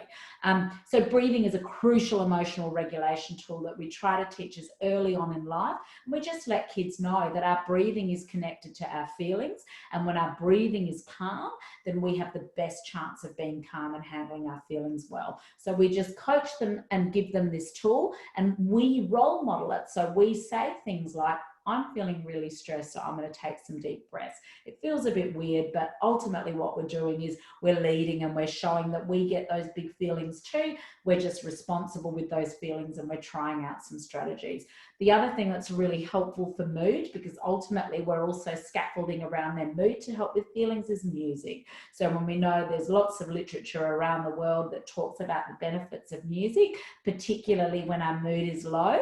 So breathing is a crucial emotional regulation tool that we try to teach us early on in life. And we just let kids know that our breathing is connected to our feelings. And when our breathing is calm, then we have the best chance of being calm and handling our feelings well. So we just coach them and give them this tool, and we role model it. So we say things like, I'm feeling really stressed, so I'm going to take some deep breaths. It feels a bit weird, but ultimately what we're doing is we're leading, and we're showing that we get those big feelings too. We're just responsible with those feelings, and we're trying out some strategies. The other thing that's really helpful for mood, because ultimately we're also scaffolding around their mood to help with feelings, is music. So when we know there's lots of literature around the world that talks about the benefits of music, particularly when our mood is low,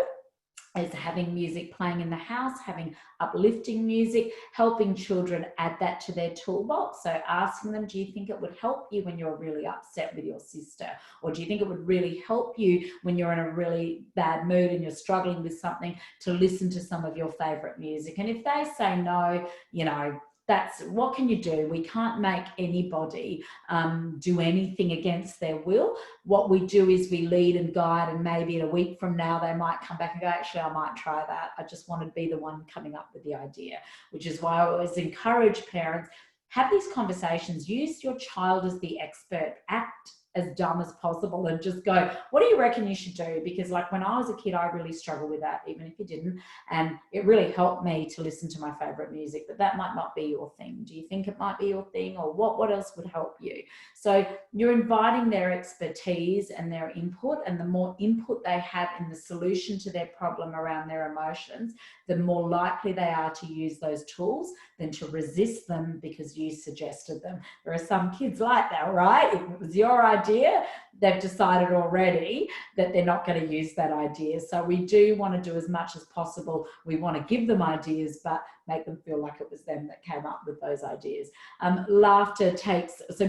is having music playing in the house, having uplifting music, helping children add that to their toolbox. So asking them, do you think it would help you when you're really upset with your sister? Or do you think it would really help you when you're in a really bad mood and you're struggling with something, to listen to some of your favorite music? And if they say no, you know, that's what can you do? We can't make anybody do anything against their will. What we do is we lead and guide, and maybe in a week from now they might come back and go, actually, I might try that. I just want to be the one coming up with the idea, which is why I always encourage parents, have these conversations, use your child as the expert, act as dumb as possible and just go, what do you reckon you should do? Because like when I was a kid, I really struggled with that, even if you didn't. And it really helped me to listen to my favorite music, but that might not be your thing. Do you think it might be your thing? Or what else would help you? So you're inviting their expertise and their input, and the more input they have in the solution to their problem around their emotions, the more likely they are to use those tools than to resist them because you suggested them. There are some kids like that, right? If it was your idea, they've decided already that they're not going to use that idea. So we do want to do as much as possible. We want to give them ideas, but make them feel like it was them that came up with those ideas.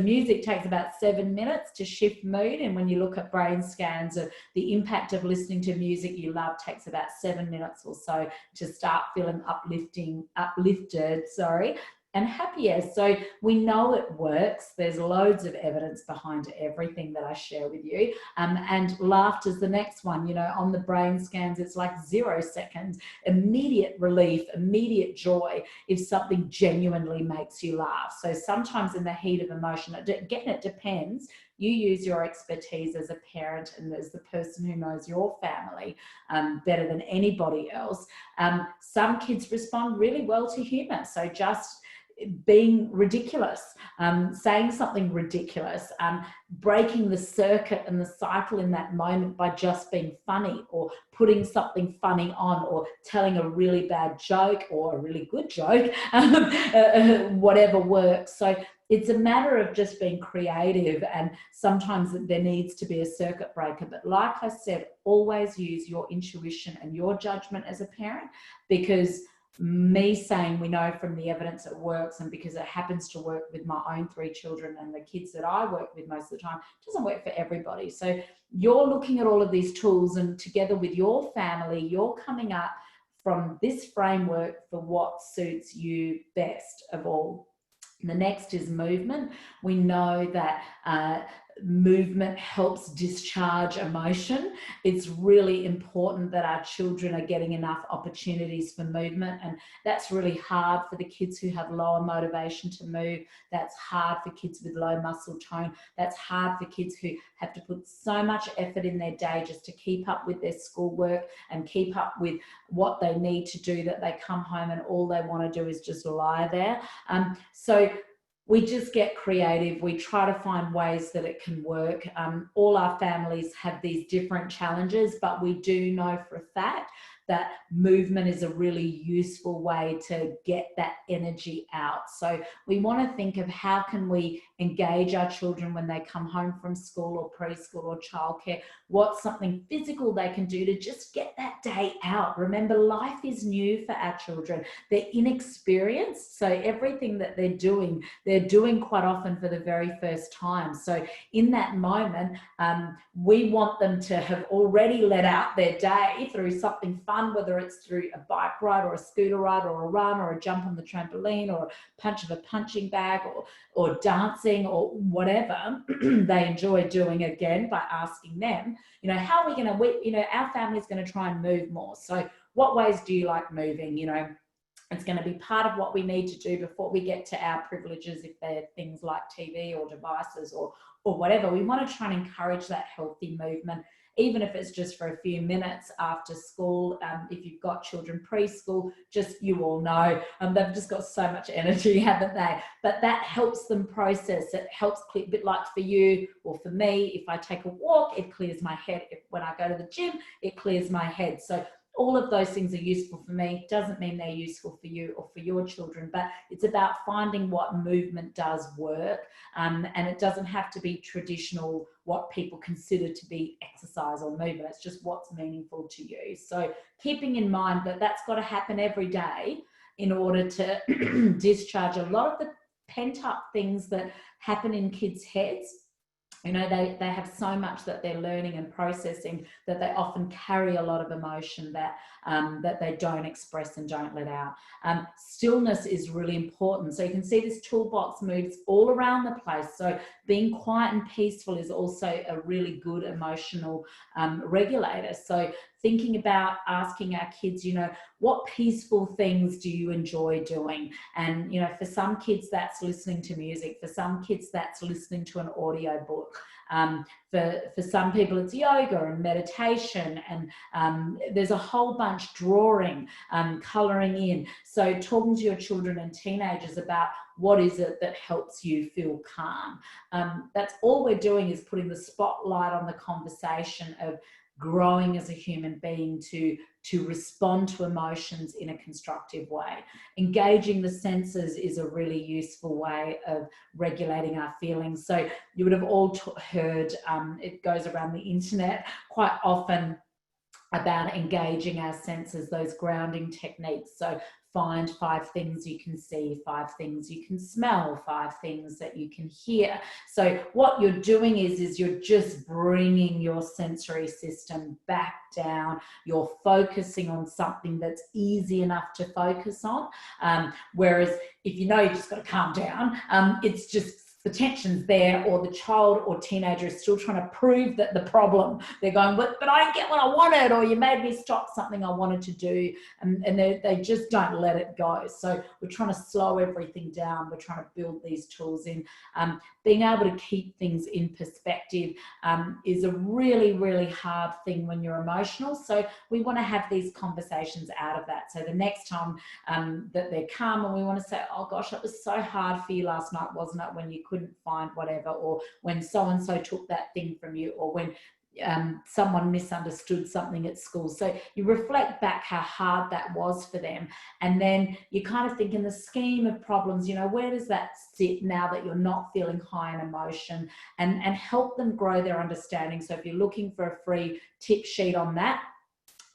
Music takes about 7 minutes to shift mood. And when you look at brain scans, of the impact of listening to music you love takes about 7 minutes or so to start feeling uplifted, and happier. So we know it works. There's loads of evidence behind everything that I share with you. And laughter's the next one. You know, on the brain scans, it's like 0 seconds, immediate relief, immediate joy if something genuinely makes you laugh. So sometimes in the heat of emotion, again, it depends. You use your expertise as a parent and as the person who knows your family better than anybody else. Some kids respond really well to humor. So just being ridiculous, saying something ridiculous, breaking the circuit and the cycle in that moment by just being funny, or putting something funny on, or telling a really bad joke or a really good joke, whatever works. So it's a matter of just being creative, and sometimes there needs to be a circuit breaker. But like I said, always use your intuition and your judgment as a parent, because me saying we know from the evidence it works, and because it happens to work with my own 3 children and the kids that I work with most of the time, it doesn't work for everybody. So you're looking at all of these tools, and together with your family, you're coming up from this framework for what suits you best of all. The next is movement. We know that movement helps discharge emotion. It's really important that our children are getting enough opportunities for movement, and that's really hard for the kids who have lower motivation to move. That's hard for kids with low muscle tone. That's hard for kids who have to put so much effort in their day just to keep up with their schoolwork and keep up with what they need to do, that they come home and all they want to do is just lie there. So we just get creative. We try to find ways that it can work. All our families have these different challenges, but we do know for a fact that movement is a really useful way to get that energy out. So we want to think of how can we engage our children when they come home from school or preschool or childcare. What's something physical they can do to just get that day out? Remember, life is new for our children. They're inexperienced, so everything that they're doing quite often for the very first time. So in that moment, we want them to have already let out their day through something fun, whether it's through a bike ride or a scooter ride or a run or a jump on the trampoline or a punch of a punching bag or dancing or whatever they enjoy doing, again, by asking them, you know, how are we going to, you know, our family's going to try and move more. So what ways do you like moving? You know, it's going to be part of what we need to do before we get to our privileges, if they're things like TV or devices or whatever. We want to try and encourage that healthy movement, even if it's just for a few minutes after school. If you've got children preschool, just, you all know, they've just got so much energy, haven't they? But that helps them process. It helps clear, a bit like for you or for me, if I take a walk, it clears my head. When I go to the gym, it clears my head. So all of those things are useful for me. Doesn't mean they're useful for you or for your children, but it's about finding what movement does work. And it doesn't have to be traditional, what people consider to be exercise or movement. It's just what's meaningful to you. So keeping in mind that that's got to happen every day in order to discharge a lot of the pent up things that happen in kids' heads. You know, they have so much that they're learning and processing that they often carry a lot of emotion that that they don't express and don't let out. Stillness is really important. So you can see this toolbox moves all around the place. So being quiet and peaceful is also a really good emotional regulator. So thinking about asking our kids, you know, what peaceful things do you enjoy doing? And, you know, for some kids, that's listening to music. For some kids, that's listening to an audio book. For some people, it's yoga and meditation, and there's a whole bunch, drawing, colouring in. So talking to your children and teenagers about what is it that helps you feel calm. That's all we're doing, is putting the spotlight on the conversation of growing as a human being to respond to emotions in a constructive way. Engaging the senses is a really useful way of regulating our feelings. So you would have all heard, it goes around the internet quite often, about engaging our senses, those grounding techniques. So find 5 things you can see, 5 things you can smell, 5 things that you can hear. So what you're doing is you're just bringing your sensory system back down. You're focusing on something that's easy enough to focus on. Whereas if you know you've just got to calm down, it's just the tension's there, or the child or teenager is still trying to prove that the problem. They're going, but I didn't get what I wanted, or you made me stop something I wanted to do, and they just don't let it go. So we're trying to slow everything down. We're trying to build these tools in. Being able to keep things in perspective is a really, really hard thing when you're emotional. So we want to have these conversations out of that. So the next time that they're calm, and we want to say, oh gosh, it was so hard for you last night, wasn't it, when you couldn't find whatever, or when so-and-so took that thing from you, or when someone misunderstood something at school. So you reflect back how hard that was for them, and then you kind of think, in the scheme of problems, you know, where does that sit now that you're not feeling high in emotion, and help them grow their understanding. So if you're looking for a free tip sheet on that,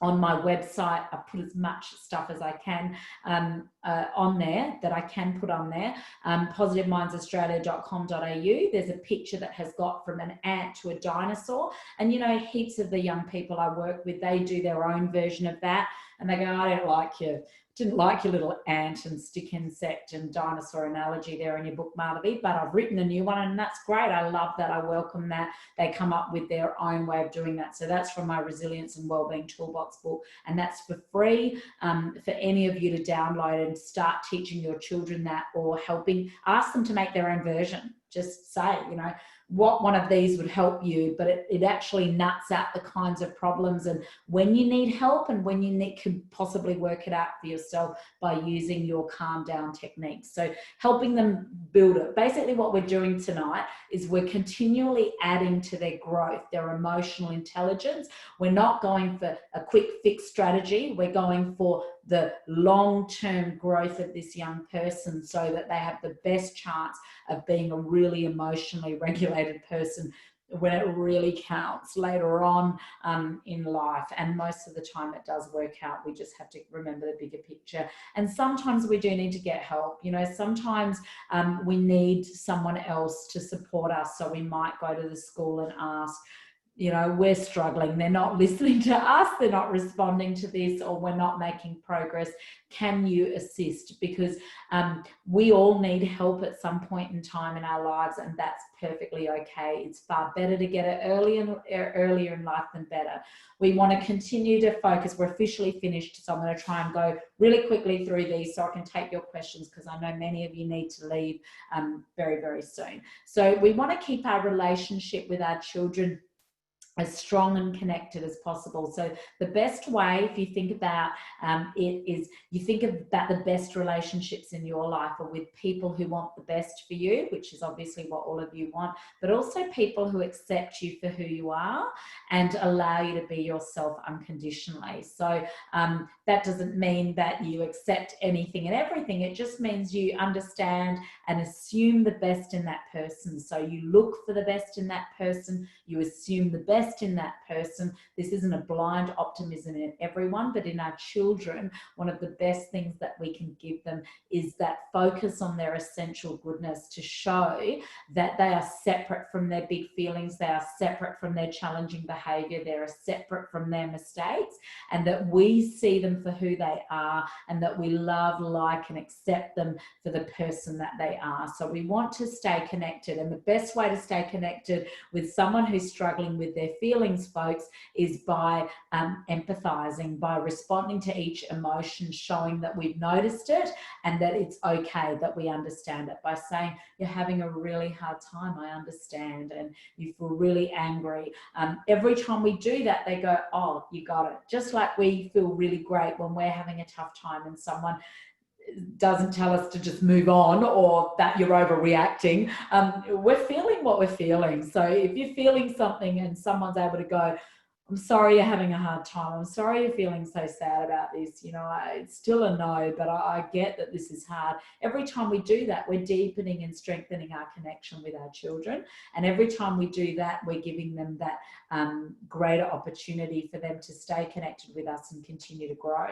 on my website, I put as much stuff as I can on there, that I can put on there, positivemindaustralia.com.au. There's a picture that has got from an ant to a dinosaur. And, you know, heaps of the young people I work with, they do their own version of that. And they go, I didn't like your little ant and stick insect and dinosaur analogy there in your book, Madhavi, but I've written a new one, and that's great. I love that. I welcome that. They come up with their own way of doing that. So that's from my Resilience and Wellbeing Toolbox book, and that's for free for any of you to download and start teaching your children that, or ask them to make their own version. Just say, you know, what one of these would help you, but it actually nuts out the kinds of problems and when you need help, and when you could possibly work it out for yourself by using your calm down techniques. So helping them build it. Basically what we're doing tonight is we're continually adding to their growth, their emotional intelligence. We're not going for a quick fix strategy. We're going for the long-term growth of this young person, so that they have the best chance of being a really emotionally regulated person when it really counts later on in life. And most of the time it does work out. We just have to remember the bigger picture. And sometimes we do need to get help. You know, sometimes we need someone else to support us. So we might go to the school and ask, you know, we're struggling, they're not listening to us, they're not responding to this, or we're not making progress. Can you assist? Because we all need help at some point in time in our lives, and that's perfectly okay. It's far better to get it earlier in life than better. We want to continue to focus. We're officially finished, so I'm going to try and go really quickly through these so I can take your questions, because I know many of you need to leave very, very soon. So we want to keep our relationship with our children as strong and connected as possible. So the best way, if you think about it, is you think about the best relationships in your life are with people who want the best for you, which is obviously what all of you want, but also people who accept you for who you are and allow you to be yourself unconditionally. So that doesn't mean that you accept anything and everything. It just means you understand and assume the best in that person. So you look for the best in that person, you assume the best in that person. This isn't a blind optimism in everyone, but in our children, one of the best things that we can give them is that focus on their essential goodness, to show that they are separate from their big feelings, they are separate from their challenging behavior, they're separate from their mistakes, and that we see them for who they are, and that we love, like, and accept them for the person that they are. So we want to stay connected, and the best way to stay connected with someone who's struggling with their feelings, folks, is by empathizing, by responding to each emotion, showing that we've noticed it and that it's okay, that we understand it, by saying, you're having a really hard time, I understand, and you feel really angry. Every time we do that, they go, oh, you got it. Just like we feel really great when we're having a tough time and someone doesn't tell us to just move on, or that you're overreacting. We're feeling what we're feeling. So if you're feeling something and someone's able to go, I'm sorry you're having a hard time, I'm sorry you're feeling so sad about this, you know, it's still a no, but I get that this is hard. Every time we do that, we're deepening and strengthening our connection with our children. And every time we do that, we're giving them that greater opportunity for them to stay connected with us and continue to grow.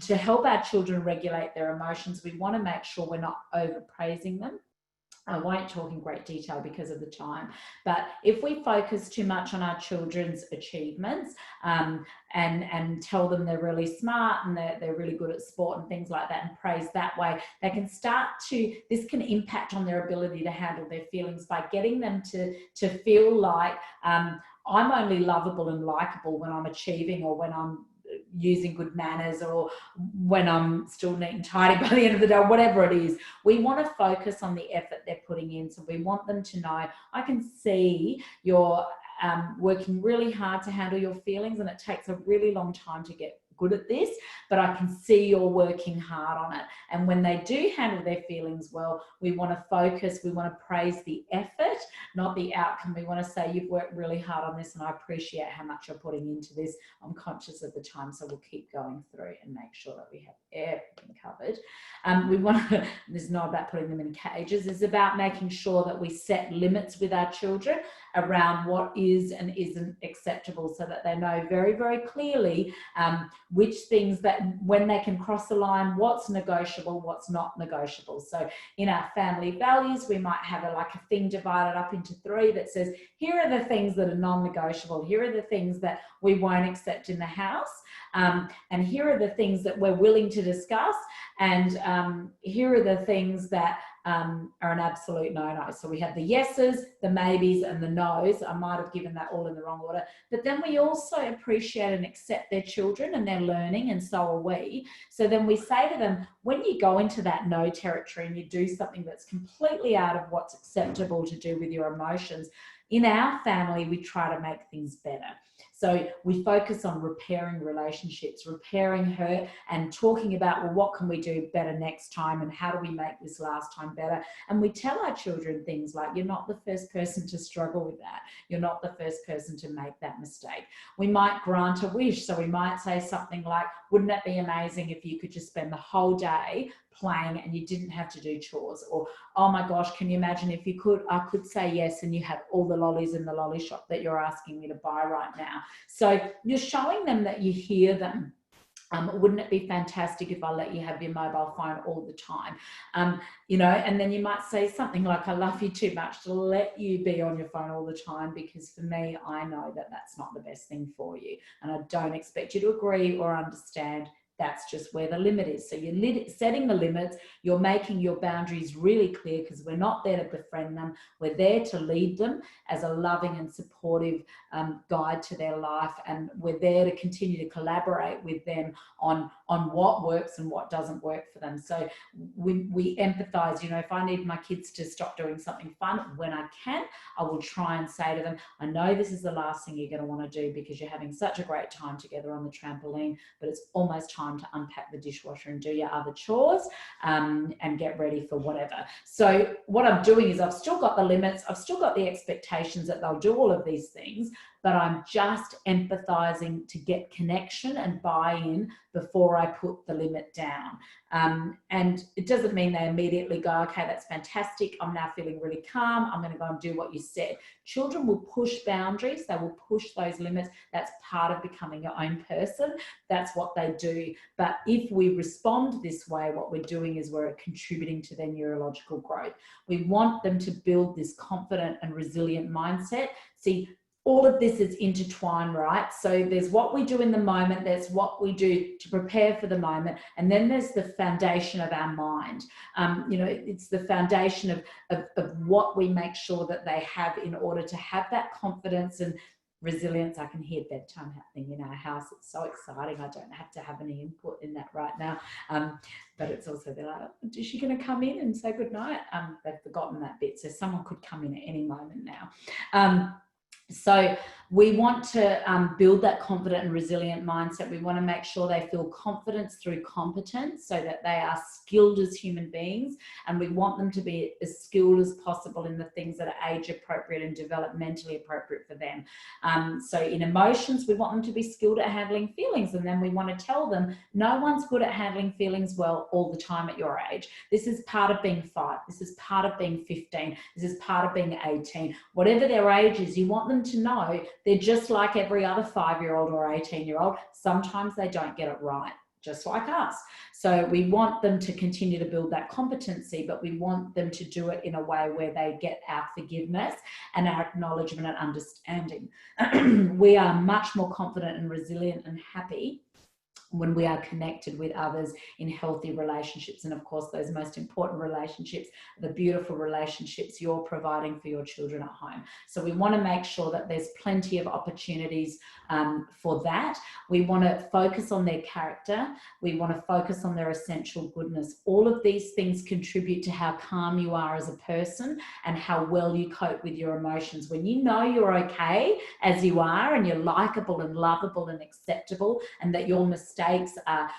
To help our children regulate their emotions, we want to make sure we're not overpraising them. I won't talk in great detail because of the time, but if we focus too much on our children's achievements and tell them they're really smart and they're really good at sport and things like that, and praise that way, they can start to, this can impact on their ability to handle their feelings by getting them to feel like I'm only lovable and likable when I'm achieving, or when I'm using good manners, or when I'm still neat and tidy by the end of the day, whatever it is. We want to focus on the effort they're putting in. So we want them to know, I can see you're working really hard to handle your feelings, and it takes a really long time to get good at this, but I can see you're working hard on it. And when they do handle their feelings well, we want to focus, we want to praise the effort, not the outcome. We want to say, you've worked really hard on this and I appreciate how much you're putting into this. I'm conscious of the time, so we'll keep going through and make sure that we have everything covered. We want to, this is not about putting them in cages, it's about making sure that we set limits with our children around what is and isn't acceptable, so that they know very, very clearly which things, that when they can cross the line, what's negotiable, what's not negotiable. So in our family values, we might have like a thing divided up into 3 that says, here are the things that are non-negotiable, here are the things that we won't accept in the house, and here are the things that we're willing to discuss, and here are the things that are an absolute no-no. So we have the yeses, the maybes, and the no's. I might have given that all in the wrong order. But then we also appreciate and accept their children and their learning, and so are we. So then we say to them, when you go into that no territory and you do something that's completely out of what's acceptable to do with your emotions, in our family, we try to make things better. So we focus on repairing relationships, repairing hurt, and talking about, well, what can we do better next time, and how do we make this last time better? And we tell our children things like, you're not the first person to struggle with that. You're not the first person to make that mistake. We might grant a wish. So we might say something like, wouldn't it be amazing if you could just spend the whole day playing and you didn't have to do chores? Or, oh my gosh, can you imagine if you could, I could say yes and you had all the lollies in the lolly shop that you're asking me to buy right now. So you're showing them that you hear them. Wouldn't it be fantastic if I let you have your mobile phone all the time? You know, and then you might say something like, I love you too much to let you be on your phone all the time, because for me, I know that that's not the best thing for you. And I don't expect you to agree or understand. that's just where the limit is. So you're setting the limits, you're making your boundaries really clear, because we're not there to befriend them. We're there to lead them as a loving and supportive guide to their life. And we're there to continue to collaborate with them on what works and what doesn't work for them. So we empathize. You know, if I need my kids to stop doing something fun, when I can, I will try and say to them, I know this is the last thing you're going to want to do because you're having such a great time together on the trampoline, but it's almost time to unpack the dishwasher and do your other chores and get ready for whatever. So what I'm doing is I've still got the limits, I've still got the expectations that they'll do all of these things, but I'm just empathizing to get connection and buy-in before I put the limit down. And it doesn't mean they immediately go, okay, that's fantastic, I'm now feeling really calm, I'm going to go and do what you said. Children will push boundaries, they will push those limits. That's part of becoming your own person. That's what they do. But if we respond this way, what we're doing is we're contributing to their neurological growth. We want them to build this confident and resilient mindset. See, all of this is intertwined, right? So there's what we do in the moment, there's what we do to prepare for the moment, and then there's the foundation of our mind. You know, it's the foundation of what we make sure that they have in order to have that confidence and resilience. I can hear bedtime happening in our house. It's so exciting. I don't have to have any input in that right now. But it's also, they're like, is she going to come in and say goodnight? They've forgotten that bit. So someone could come in at any moment now. So we want to build that confident and resilient mindset. We want to make sure they feel confidence through competence, so that they are skilled as human beings, and we want them to be as skilled as possible in the things that are age appropriate and developmentally appropriate for them. So in emotions, we want them to be skilled at handling feelings, and then we want to tell them no one's good at handling feelings well all the time at your age. This is part of being 5, this is part of being 15, this is part of being 18. Whatever their age is, you want them to know they're just like every other 5-year-old or 18-year-old. Sometimes they don't get it right, just like us. So we want them to continue to build that competency, but we want them to do it in a way where they get our forgiveness and our acknowledgement and understanding. We are much more confident and resilient and happy when we are connected with others in healthy relationships. And of course, those most important relationships, the beautiful relationships you're providing for your children at home. So we want to make sure that there's plenty of opportunities for that. We want to focus on their character. We want to focus on their essential goodness. All of these things contribute to how calm you are as a person and how well you cope with your emotions. When you know you're okay as you are, and you're likable and lovable and acceptable, and that your mistakes are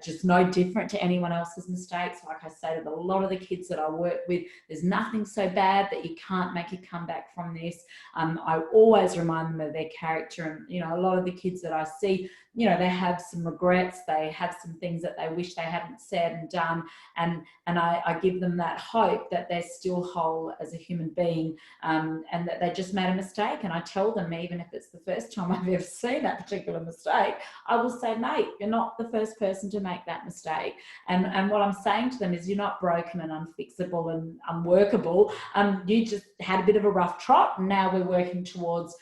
just no different to anyone else's mistakes. Like I say to a lot of the kids that I work with, there's nothing so bad that you can't make a comeback from this. I always remind them of their character. And, you know, a lot of the kids that I see, you know, they have some regrets, they have some things that they wish they hadn't said and done. And I give them that hope that they're still whole as a human being, and that they just made a mistake. And I tell them, even if it's the first time I've ever seen that particular mistake, I will say, mate, you're not the first person to make that mistake. And what I'm saying to them is, you're not broken and unfixable and unworkable. You just had a bit of a rough trot, and now we're working towards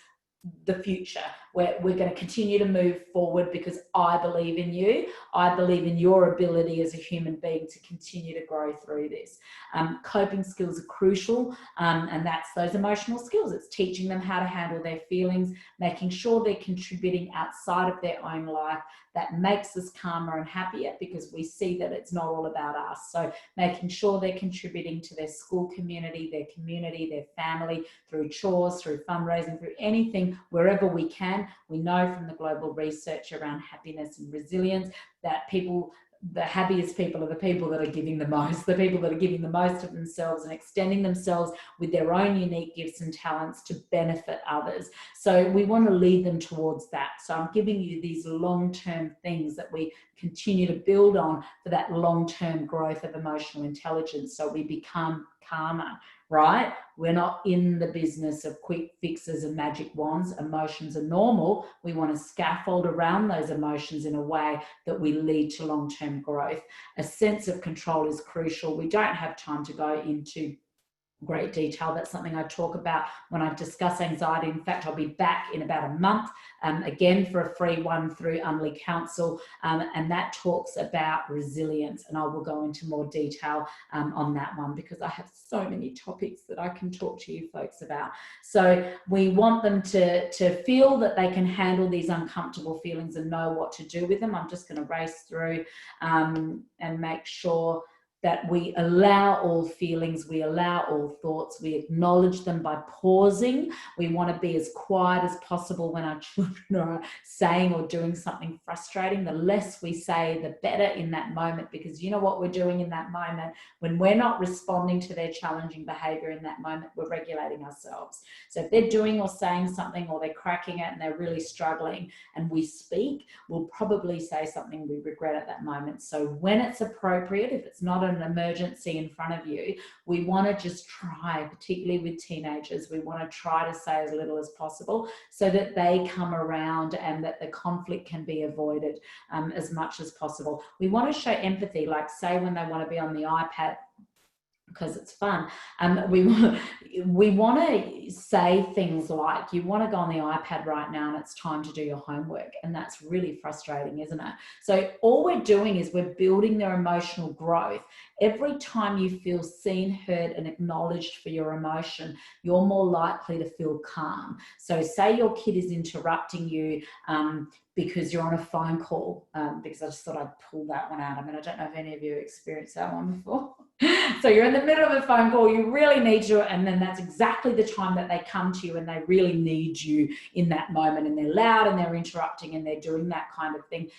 the future, where we're going to continue to move forward, because I believe in you. I believe in your ability as a human being to continue to grow through this. Coping skills are crucial, and that's those emotional skills. It's teaching them how to handle their feelings, making sure they're contributing outside of their own life. That makes us calmer and happier, because we see that it's not all about us. So making sure they're contributing to their school community, their family, through chores, through fundraising, through anything, wherever we can. We know from the global research around happiness and resilience that the happiest people are the people that are giving the most, the people that are giving the most of themselves and extending themselves with their own unique gifts and talents to benefit others. So we want to lead them towards that. So I'm giving you these long-term things that we continue to build on for that long-term growth of emotional intelligence, so we become calmer, right? We're not in the business of quick fixes and magic wands. Emotions are normal. We want to scaffold around those emotions in a way that we lead to long-term growth. A sense of control is crucial. We don't have time to go into great detail. That's something I talk about when I discuss anxiety. In fact, I'll be back in about a month again for a free one through Unley Council, and that talks about resilience, and I will go into more detail on that one because I have so many topics that I can talk to you folks about. So we want them to feel that they can handle these uncomfortable feelings and know what to do with them. I'm just going to race through and make sure that we allow all feelings, we allow all thoughts, we acknowledge them by pausing. We want to be as quiet as possible when our children are saying or doing something frustrating. The less we say, the better in that moment, because you know what we're doing in that moment? When we're not responding to their challenging behavior in that moment, we're regulating ourselves. So if they're doing or saying something, or they're cracking it and they're really struggling, and we speak, we'll probably say something we regret at that moment. So when it's appropriate, if it's not an emergency in front of you, we want to just try, particularly with teenagers, we want to try to say as little as possible so that they come around and that the conflict can be avoided as much as possible. We want to show empathy, like say when they want to be on the iPad because it's fun. We want to say things like, you want to go on the iPad right now and it's time to do your homework. And that's really frustrating, isn't it? So all we're doing is we're building their emotional growth. Every time you feel seen, heard, and acknowledged for your emotion, you're more likely to feel calm. So say your kid is interrupting you because you're on a phone call, because I just thought I'd pull that one out. I mean, I don't know if any of you experienced that one before. So you're in the middle of a phone call, you really need you, and then that's exactly the time that they come to you and they really need you in that moment, and they're loud and they're interrupting and they're doing that kind of thing.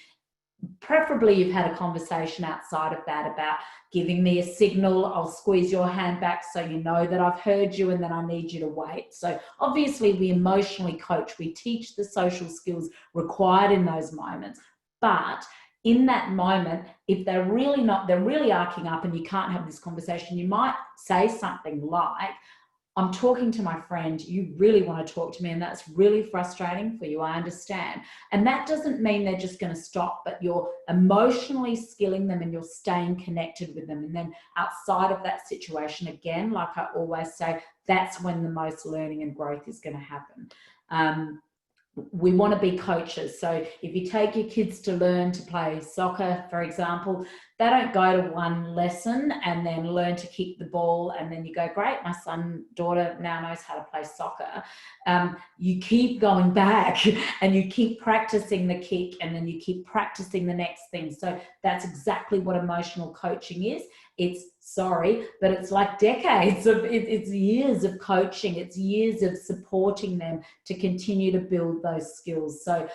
Preferably you've had a conversation outside of that about giving me a signal, I'll squeeze your hand back so you know that I've heard you and then I need you to wait. So obviously we emotionally coach, we teach the social skills required in those moments, but in that moment, if they're really arcing up and you can't have this conversation, you might say something like, I'm talking to my friend, you really want to talk to me and that's really frustrating for you, I understand. And that doesn't mean they're just going to stop, but you're emotionally skilling them and you're staying connected with them. And then outside of that situation, again, like I always say, that's when the most learning and growth is going to happen. We want to be coaches. So if you take your kids to learn to play soccer, for example, they don't go to one lesson and then learn to kick the ball and then you go, great, my daughter now knows how to play soccer. You keep going back and you keep practicing the kick and then you keep practicing the next thing. So that's exactly what emotional coaching is. But it's like decades of, it's years of coaching, it's years of supporting them to continue to build those skills. So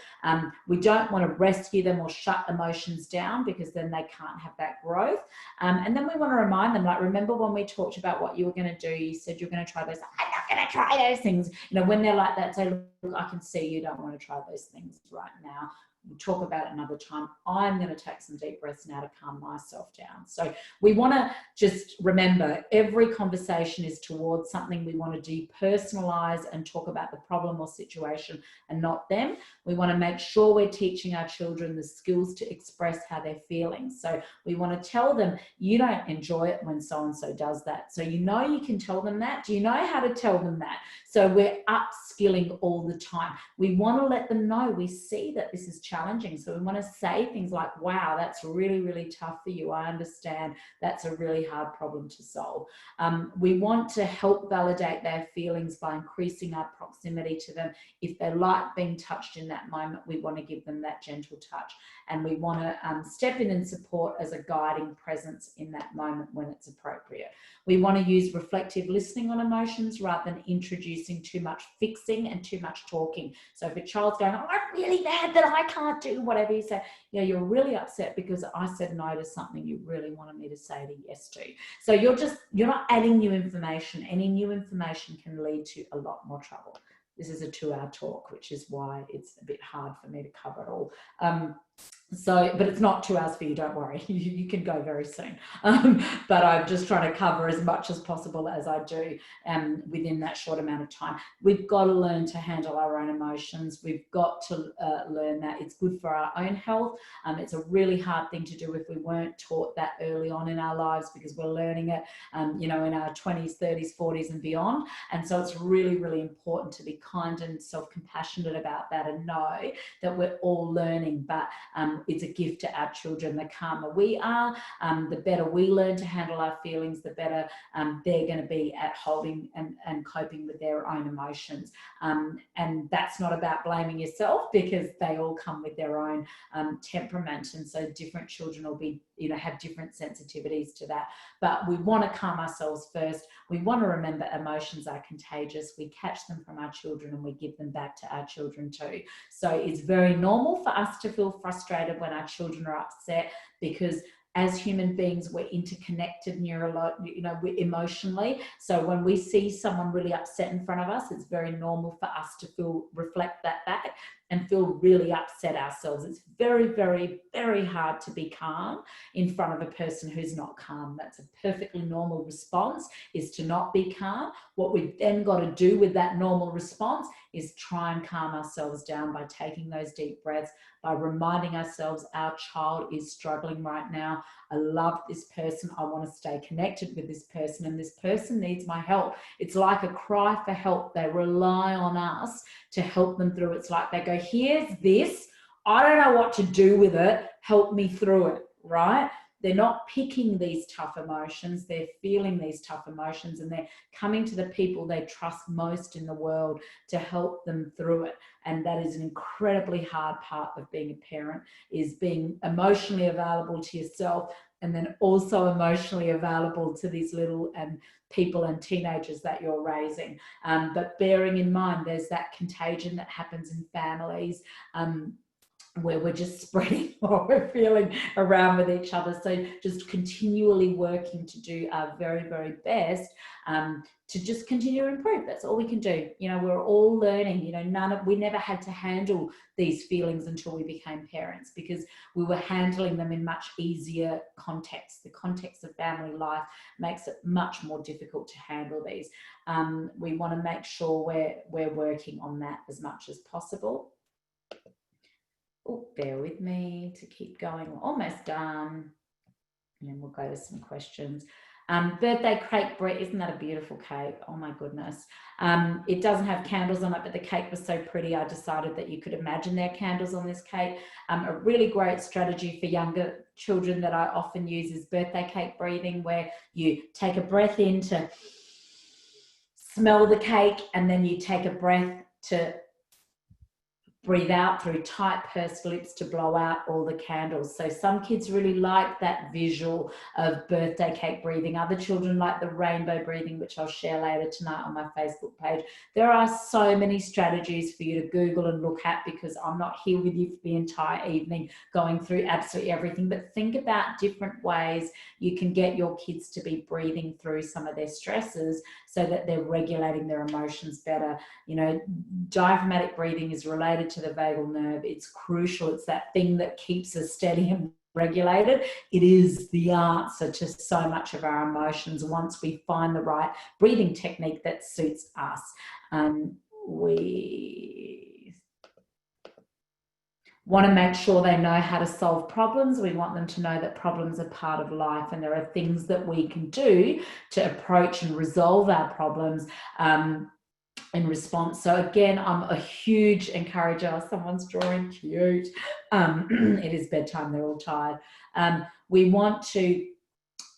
we don't want to rescue them or shut emotions down because then they can't have that growth. And then we want to remind them, like, remember when we talked about what you were going to do, you said you're going to try those. I'm not going to try those things. You know, when they're like that, say, look, I can see you don't want to try those things right now. We'll talk about it another time. I'm going to take some deep breaths now to calm myself down. So we want to just remember every conversation is towards something. We want to depersonalize and talk about the problem or situation and not them. We want to make sure we're teaching our children the skills to express how they're feeling. So we want to tell them, you don't enjoy it when so-and-so does that. So you know you can tell them that. Do you know how to tell them that? So we're upskilling all the time. We want to let them know we see that this is challenging. So we want to say things like, wow, that's really, really tough for you. I understand that's a really hard problem to solve. We want to help validate their feelings by increasing our proximity to them. If they like being touched in that moment, we want to give them that gentle touch. And we want to step in and support as a guiding presence in that moment when it's appropriate. We want to use reflective listening on emotions rather than introducing too much fixing and too much talking. So if a child's going, oh, I'm really mad that I can't do whatever you say, you know, you're really upset because I said no to something you really wanted me to say to yes to. So you're not adding new information. Any new information can lead to a lot more trouble. This is a 2-hour talk, which is why it's a bit hard for me to cover it all. But it's not 2 hours for you, don't worry. You can go very soon. But I'm just trying to cover as much as possible as I do within that short amount of time. We've got to learn to handle our own emotions. We've got to learn that it's good for our own health. It's a really hard thing to do if we weren't taught that early on in our lives, because we're learning it, in our 20s, 30s, 40s and beyond. And so it's really, really important to be kind and self-compassionate about that and know that we're all learning, but it's a gift to our children. The calmer we are, the better we learn to handle our feelings, the better they're going to be at holding and coping with their own emotions. And that's not about blaming yourself, because they all come with their own temperament. And so different children will be, have different sensitivities to that. But we want to calm ourselves first. We want to remember emotions are contagious. We catch them from our children and we give them back to our children too. So it's very normal for us to feel frustrated when our children are upset, because as human beings, we're interconnected emotionally. So when we see someone really upset in front of us, it's very normal for us to reflect that back and feel really upset ourselves. It's very, very, very hard to be calm in front of a person who's not calm. That's a perfectly normal response, is to not be calm. What we've then got to do with that normal response is try and calm ourselves down by taking those deep breaths, by reminding ourselves our child is struggling right now. I love this person. I want to stay connected with this person, and this person needs my help. It's like a cry for help. They rely on us to help them through. It's like they go, here's this. I don't know what to do with it. Help me through it, right? They're not picking these tough emotions. They're feeling these tough emotions, and they're coming to the people they trust most in the world to help them through it. And that is an incredibly hard part of being a parent, is being emotionally available to yourself, and then also emotionally available to these little people and teenagers that you're raising. But bearing in mind, there's that contagion that happens in families, where we're just spreading what we're feeling around with each other. So just continually working to do our very, very best to just continue to improve. That's all we can do. We're all learning. We never had to handle these feelings until we became parents, because we were handling them in much easier context. The context of family life makes it much more difficult to handle these. We want to make sure we're working on that as much as possible. Oh, bear with me to keep going. We're almost done. And then we'll go to some questions. Birthday cake, Brett, isn't that a beautiful cake? Oh my goodness. It doesn't have candles on it, but the cake was so pretty, I decided that you could imagine there are candles on this cake. A really great strategy for younger children that I often use is birthday cake breathing, where you take a breath in to smell the cake, and then you take a breath to breathe out through tight pursed lips to blow out all the candles. So some kids really like that visual of birthday cake breathing. Other children like the rainbow breathing, which I'll share later tonight on my Facebook page. There are so many strategies for you to Google and look at, because I'm not here with you for the entire evening going through absolutely everything, but think about different ways you can get your kids to be breathing through some of their stresses so that they're regulating their emotions better. Diaphragmatic breathing is related to the vagal nerve. It's crucial. It's that thing that keeps us steady and regulated. It is the answer to so much of our emotions once we find the right breathing technique that suits us. We want to make sure they know how to solve problems. We want them to know that problems are part of life, and there are things that we can do to approach and resolve our problems in response. So again, I'm a huge encourager. Someone's drawing cute. It is bedtime, they're all tired. We want to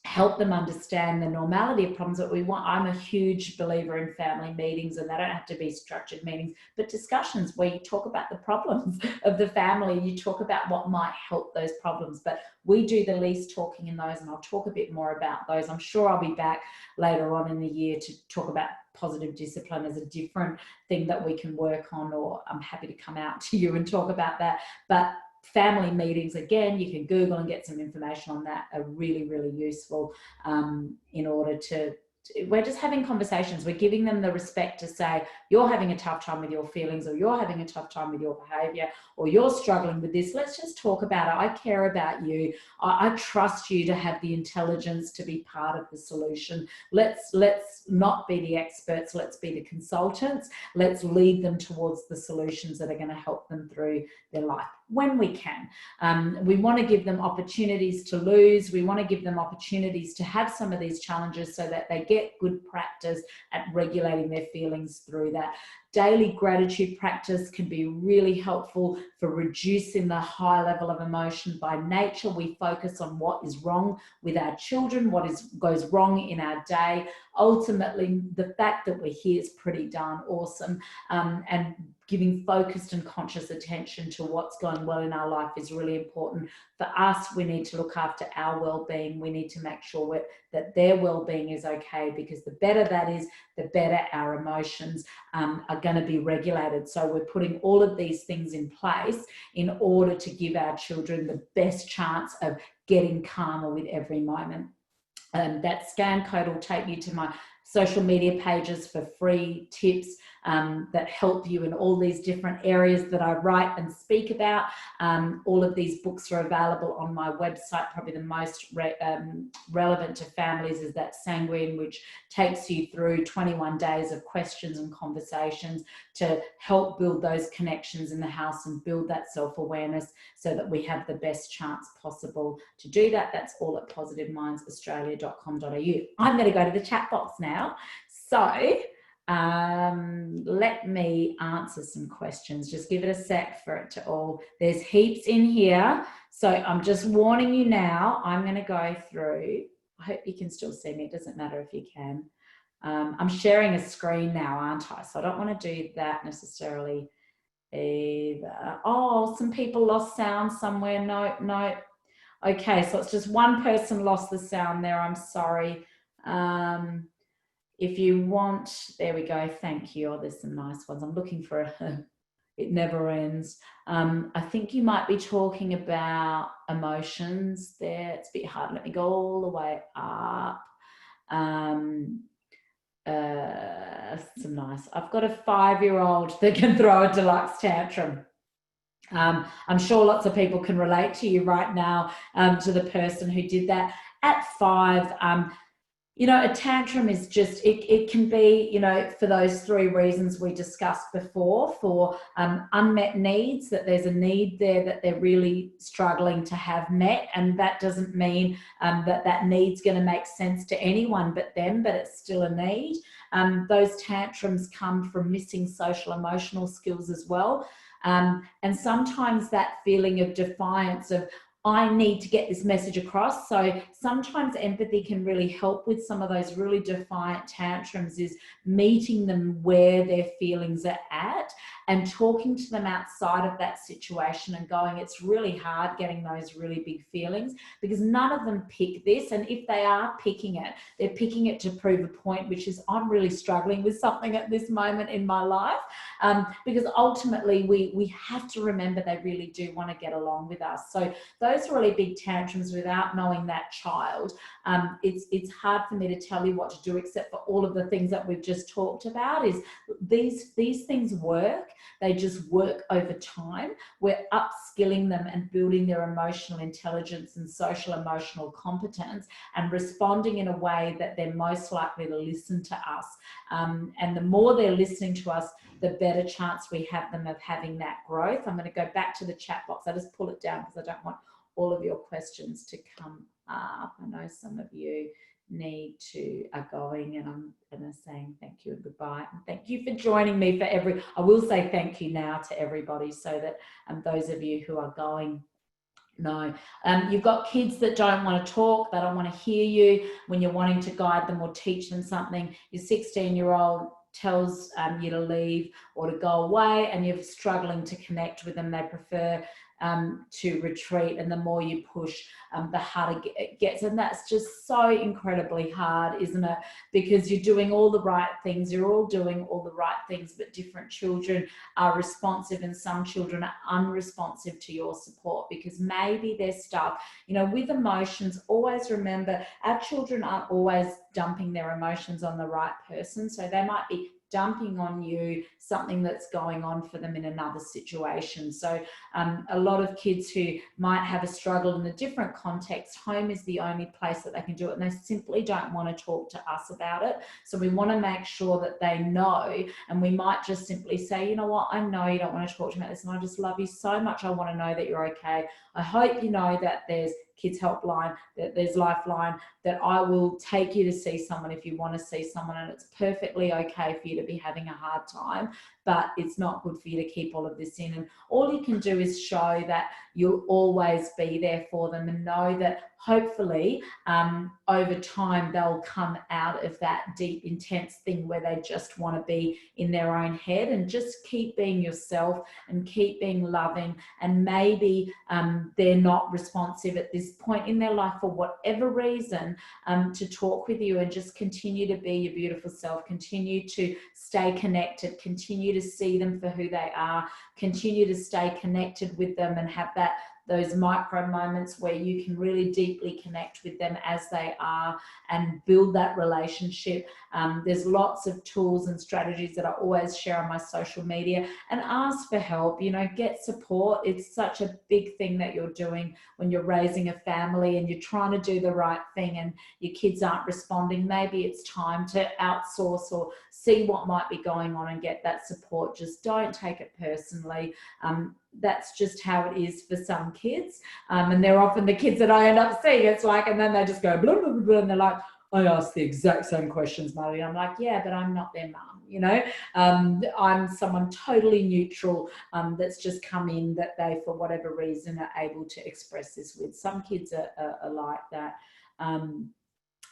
help them understand the normality of problems, but I'm a huge believer in family meetings, and they don't have to be structured meetings, but discussions where you talk about the problems of the family, you talk about what might help those problems. But we do the least talking in those, and I'll talk a bit more about those. I'm sure I'll be back later on in the year to talk about positive discipline as a different thing that we can work on, or I'm happy to come out to you and talk about that. But family meetings, again, you can Google and get some information on that, are really, really useful in order to we're just having conversations. We're giving them the respect to say, you're having a tough time with your feelings, or you're having a tough time with your behavior, or you're struggling with this. Let's just talk about it. I care about you. I trust you to have the intelligence to be part of the solution. Let's not be the experts. Let's be the consultants. Let's lead them towards the solutions that are going to help them through their life when we can. We want to give them opportunities to lose. We want to give them opportunities to have some of these challenges so that they get good practice at regulating their feelings through that. Daily gratitude practice can be really helpful for reducing the high level of emotion. By nature, we focus on what is wrong with our children, what goes wrong in our day. Ultimately, the fact that we're here is pretty darn awesome, and giving focused and conscious attention to what's going well in our life is really important. For us, we need to look after our well-being. We need to make sure that their well-being is okay, because the better that is, the better our emotions are going to be regulated. So we're putting all of these things in place in order to give our children the best chance of getting calmer with every moment. That scan code will take you to my social media pages for free tips that help you in all these different areas that I write and speak about. All of these books are available on my website. Probably the most relevant to families is that Sanguine, which takes you through 21 days of questions and conversations to help build those connections in the house and build that self-awareness so that we have the best chance possible to do that. That's all at positivemindsaustralia.com.au. I'm going to go to the chat box now. So let me answer some questions. Just give it a sec for it to all. There's heaps in here. So I'm just warning you now. I'm going to go through. I hope you can still see me. It doesn't matter if you can. I'm sharing a screen now, aren't I? So I don't want to do that necessarily either. Oh, some people lost sound somewhere. No. Okay, so it's just one person lost the sound there. I'm sorry. If you want, there we go. Thank you. Oh, there's some nice ones. I'm looking for it never ends. I think you might be talking about emotions there. It's a bit hard. Let me go all the way up. Some nice. I've got a 5-year-old that can throw a deluxe tantrum. I'm sure lots of people can relate to you right now, to the person who did that at 5. You know, a tantrum is just, it can be, you know, for those 3 reasons we discussed before, for unmet needs, that there's a need there that they're really struggling to have met. And that doesn't mean that need's going to make sense to anyone but them, but it's still a need. Those tantrums come from missing social emotional skills as well. And sometimes that feeling of defiance of, I need to get this message across. So sometimes empathy can really help with some of those really defiant tantrums, is meeting them where their feelings are at and talking to them outside of that situation and going, it's really hard getting those really big feelings, because none of them pick this. And if they are picking it, they're picking it to prove a point, which is, I'm really struggling with something at this moment in my life. Because ultimately we have to remember they really do want to get along with us. So those really big tantrums, without knowing that child, it's hard for me to tell you what to do, except for all of the things that we've just talked about. Is these things work. They just work over time. We're upskilling them and building their emotional intelligence and social emotional competence, and responding in a way that they're most likely to listen to us. And the more they're listening to us, the better chance we have them of having that growth. I'm going to go back to the chat box. I just pull it down because I don't want all of your questions to come up. I know some of you are going, and I'm saying thank you and goodbye, and thank you for joining me I will say thank you now to everybody, so that those of you who are going know. You've got kids that don't want to talk, they don't want to hear you when you're wanting to guide them or teach them something. Your 16-year-old tells you to leave or to go away, and you're struggling to connect with them. They prefer to retreat, and the more you push, the harder it gets. And that's just so incredibly hard, isn't it? Because you're doing all the right things, you're all doing all the right things, but different children are responsive and some children are unresponsive to your support because maybe they're stuck. With emotions, always remember our children aren't always dumping their emotions on the right person. So they might be dumping on you something that's going on for them in another situation. So a lot of kids who might have a struggle in a different context, home is the only place that they can do it, and they simply don't want to talk to us about it. So we want to make sure that they know, and we might just simply say, you know what, I know you don't want to talk to me about this, and I just love you so much. I want to know that you're okay. I hope you know that there's Kids Helpline, that there's Lifeline, that I will take you to see someone if you want to see someone, and it's perfectly okay for you to be having a hard time, but it's not good for you to keep all of this in. And all you can do is show that you'll always be there for them, and know that hopefully over time they'll come out of that deep, intense thing where they just want to be in their own head, and just keep being yourself and keep being loving. And maybe they're not responsive at this point in their life for whatever reason to talk with you, and just continue to be your beautiful self, continue to stay connected, continue to see them for who they are, continue to stay connected with them, and have those micro moments where you can really deeply connect with them as they are and build that relationship. There's lots of tools and strategies that I always share on my social media, and ask for help, get support. It's such a big thing that you're doing when you're raising a family and you're trying to do the right thing and your kids aren't responding. Maybe it's time to outsource or see what might be going on and get that support. Just don't take it personally. That's just how it is for some kids. And they're often the kids that I end up seeing. It's like, and then they just go blah, blah, blah, blah, and they're like, I ask the exact same questions, Madhavi. I'm like, yeah, but I'm not their mum, I'm someone totally neutral that's just come in that they, for whatever reason, are able to express this with. Some kids are like that.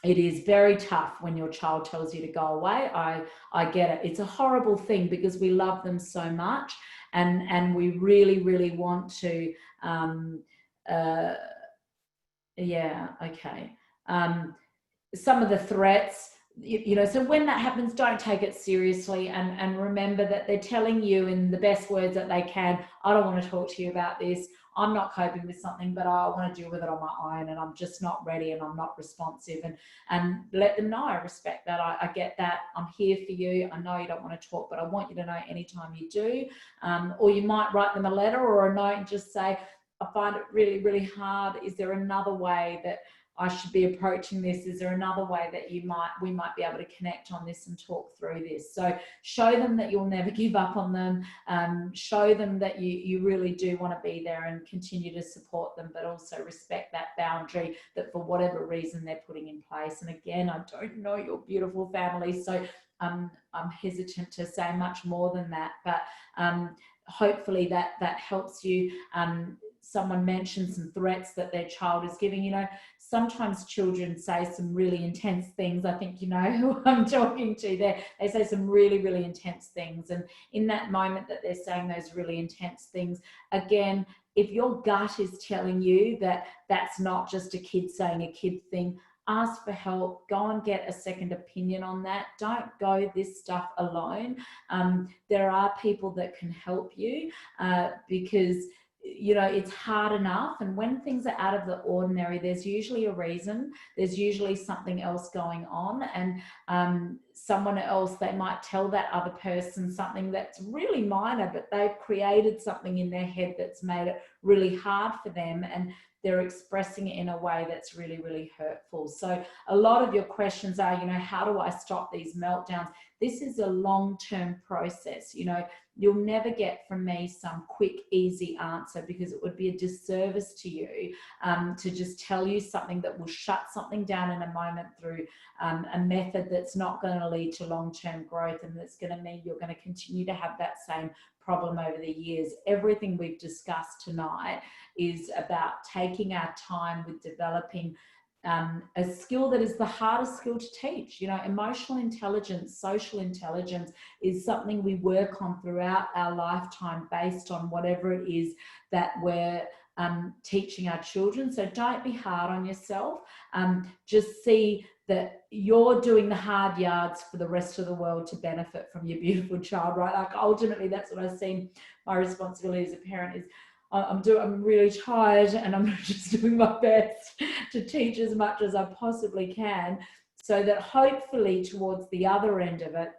It is very tough when your child tells you to go away. I get it. It's a horrible thing because we love them so much, and we really, really want to, yeah, okay. Some of the threats, so when that happens, don't take it seriously, and remember that they're telling you in the best words that they can, I don't want to talk to you about this. I'm not coping with something, but I want to deal with it on my own, and I'm just not ready, and I'm not responsive, and let them know I respect that. I get that. I'm here for you. I know you don't want to talk, but I want you to know anytime you do. Or you might write them a letter or a note and just say, I find it really, really hard. Is there another way that I should be approaching this? Is there another way that we might be able to connect on this and talk through this? So show them that you'll never give up on them. Show them that you really do want to be there and continue to support them, but also respect that boundary that for whatever reason they're putting in place. And again, I don't know your beautiful family, so I'm hesitant to say much more than that, but hopefully that helps you. Someone mentioned some threats that their child is giving. Sometimes children say some really intense things. I think you know who I'm talking to there. They say some really, really intense things. And in that moment that they're saying those really intense things, again, if your gut is telling you that that's not just a kid saying a kid thing, ask for help. Go and get a second opinion on that. Don't go this stuff alone. There are people that can help you because it's hard enough, and when things are out of the ordinary, there's usually a reason. There's usually something else going on, and someone else, they might tell that other person something that's really minor, but they've created something in their head that's made it really hard for them, and they're expressing it in a way that's really, really hurtful. So a lot of your questions are, how do I stop these meltdowns? This is a long-term process. You'll never get from me some quick, easy answer, because it would be a disservice to you to just tell you something that will shut something down in a moment through a method that's not going to lead to long-term growth, and that's going to mean you're going to continue to have that same problem over the years. Everything we've discussed tonight is about taking our time with developing a skill that is the hardest skill to teach. You know, emotional intelligence, social intelligence is something we work on throughout our lifetime based on whatever it is that we're teaching our children. So don't be hard on yourself. Just see that you're doing the hard yards for the rest of the world to benefit from your beautiful child, right? Like ultimately, that's what I've seen my responsibility as a parent is. I'm really tired and I'm just doing my best to teach as much as I possibly can, so that hopefully towards the other end of it,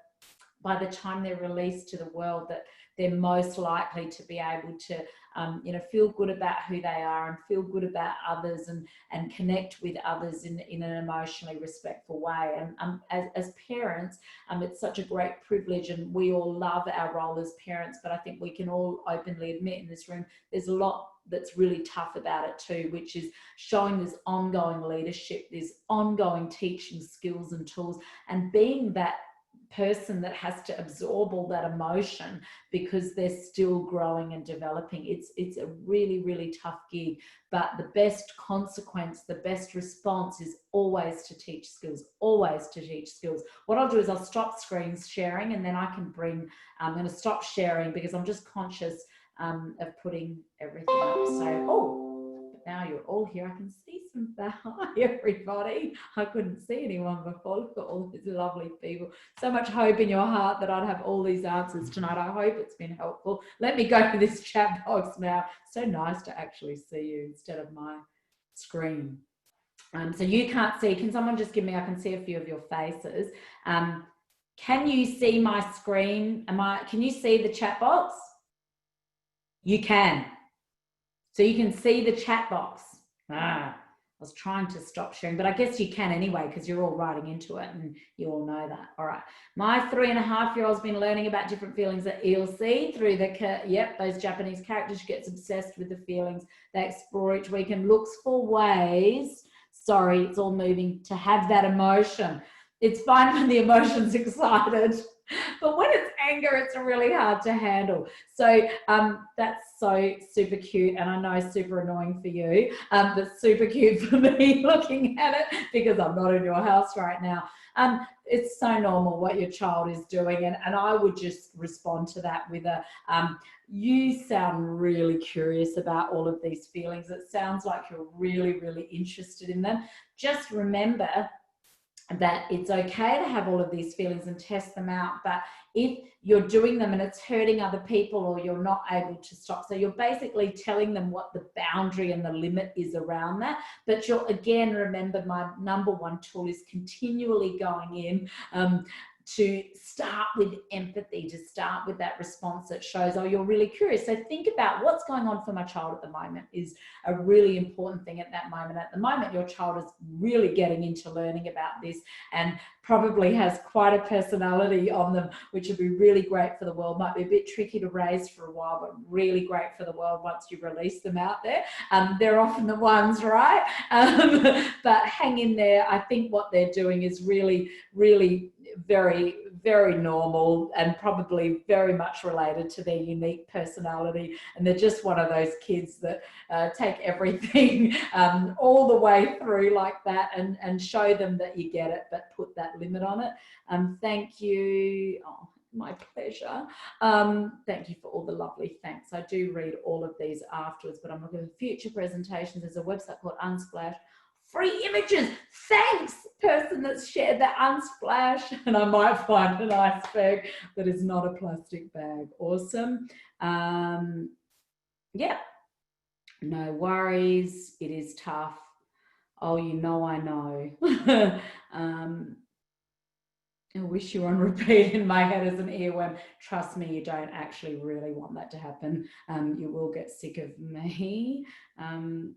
by the time they're released to the world, that they're most likely to be able to feel good about who they are and feel good about others and connect with others in an emotionally respectful way. And as parents, it's such a great privilege, and we all love our role as parents, but I think we can all openly admit in this room there's a lot that's really tough about it too, which is showing this ongoing leadership, this ongoing teaching skills and tools, and being that person that has to absorb all that emotion because they're still growing and developing. It's a really, really tough gig, but the best consequence, the best response is always to teach skills, always to teach skills. What I'll do is I'll stop screen sharing, and then I can I'm going to stop sharing because I'm just conscious of putting everything up. So, now you're all here. I can see some. Hi, everybody. I couldn't see anyone before. Look at all these lovely people. So much hope in your heart that I'd have all these answers tonight. I hope it's been helpful. Let me go to this chat box now. So nice to actually see you instead of my screen. So you can't see. Can someone just give me? I can see a few of your faces. Can you see my screen? Can you see the chat box? You can. So you can see the chat box. I was trying to stop sharing, but I guess you can anyway because you're all writing into it and you all know that. All right. My 3.5-year-old's been learning about different feelings at ELC through those Japanese characters. She gets obsessed with the feelings they explore each week and looks for ways, sorry, it's all moving, to have that emotion. It's fine when the emotion's excited, but when it's anger, it's really hard to handle. So that's so super cute, and I know super annoying for you, but super cute for me looking at it because I'm not in your house right now. It's so normal what your child is doing, and I would just respond to that with you sound really curious about all of these feelings. It sounds like you're really, really interested in them. Just remember that it's okay to have all of these feelings and test them out, but if you're doing them and it's hurting other people or you're not able to stop, so you're basically telling them what the boundary and the limit is around that. But you'll again remember, my number one tool is continually going in to start with empathy, to start with that response that shows, oh, you're really curious. So think about what's going on for my child at the moment is a really important thing at that moment. At the moment, your child is really getting into learning about this and probably has quite a personality on them, which would be really great for the world. Might be a bit tricky to raise for a while, but really great for the world once you release them out there. They're often the ones, right? But hang in there. I think what they're doing is really, really very, very normal and probably very much related to their unique personality. And they're just one of those kids that take everything all the way through like that and show them that you get it, but put that limit on it. Thank you. Oh, my pleasure. Thank you for all the lovely thanks. I do read all of these afterwards, but I'm looking at future presentations. There's a website called Unsplash. Free images. Thanks, person that's shared the Unsplash. And I might find an iceberg that is not a plastic bag. Awesome. Yeah. No worries. It is tough. Oh, you know, I know. I wish you were on repeat in my head as an earworm. Trust me, you don't actually really want that to happen. You will get sick of me.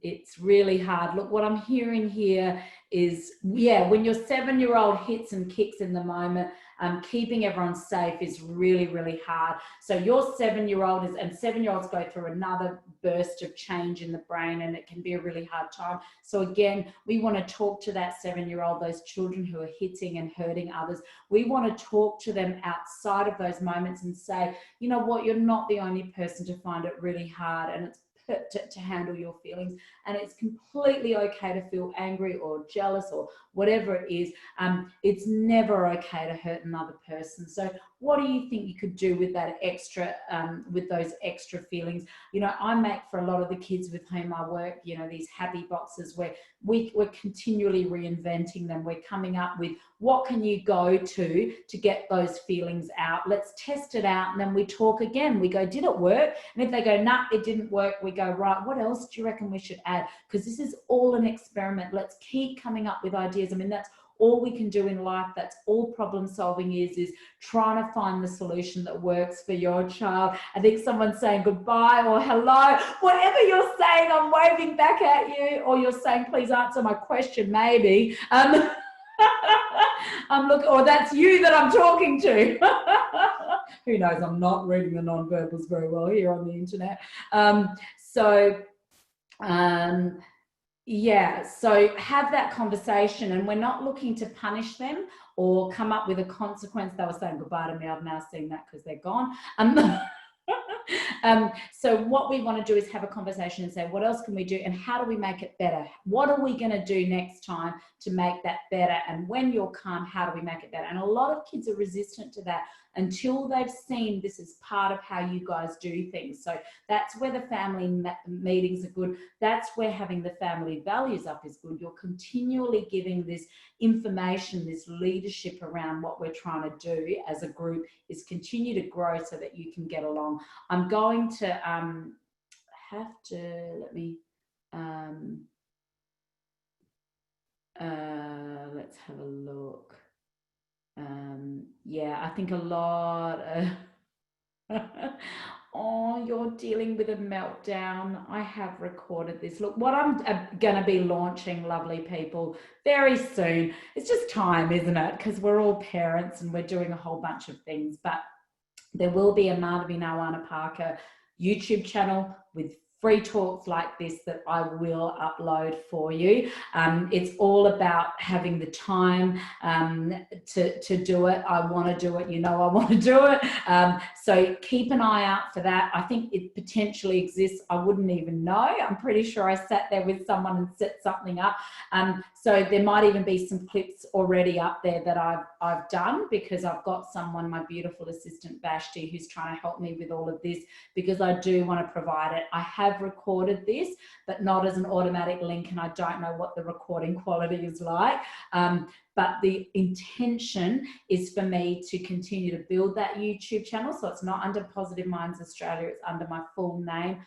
It's really hard. Look, what I'm hearing here is, yeah, when your 7-year-old hits and kicks in the moment, keeping everyone safe is really, really hard. So your 7-year-old is, and 7-year-olds go through another burst of change in the brain, and it can be a really hard time. So again, we want to talk to that 7-year-old, those children who are hitting and hurting others. We want to talk to them outside of those moments and say, you know what, you're not the only person to find it really hard, and it's to handle your feelings. And it's completely okay to feel angry or jealous or whatever it is. It's never okay to hurt another person. So what do you think you could do with that extra, with those extra feelings? You know, I make for a lot of the kids with whom I work, you know, these happy boxes where we're continually reinventing them. We're coming up with what can you go to get those feelings out. Let's test it out. And then we talk again. We go, did it work? And if they go, nah, it didn't work, we go, right, what else do you reckon we should add? Because this is all an experiment. Let's keep coming up with ideas. I mean, that's all we can do in life. That's all problem solving is trying to find the solution that works for your child. I think someone's saying goodbye or hello, whatever you're saying, I'm waving back at you, or you're saying, please answer my question, maybe. I'm looking, or that's you that I'm talking to. Who knows? I'm not reading the non-verbals very well here on the internet. Yeah, so have that conversation, and we're not looking to punish them or come up with a consequence. They were saying goodbye to me. I've now seen that because they're gone. So what we want to do is have a conversation and say, what else can we do and how do we make it better? What are we going to do next time to make that better? And when you're calm, how do we make it better? And a lot of kids are resistant to that until they've seen this is part of how you guys do things. So that's where the family meetings are good. That's where having the family values up is good. You're continually giving this information, this leadership around what we're trying to do as a group is continue to grow so that you can get along. I'm going to have to, let me, let's have a look. Yeah, I think a lot of, oh, you're dealing with a meltdown. I have recorded this. Look, what I'm going to be launching, lovely people, very soon. It's just time, isn't it? Because we're all parents and we're doing a whole bunch of things. But there will be a Madhavi Nawana Parker YouTube channel with free talks like this that I will upload for you. It's all about having the time to do it. I want to do it. You know, I want to do it. So keep an eye out for that. I think it potentially exists. I wouldn't even know. I'm pretty sure I sat there with someone and set something up. So there might even be some clips already up there that I've done, because I've got someone, my beautiful assistant Vashti, who's trying to help me with all of this, because I do want to provide it. I have recorded this, but not as an automatic link, and I don't know what the recording quality is like. But the intention is for me to continue to build that YouTube channel. So it's not under Positive Minds Australia, it's under my full name,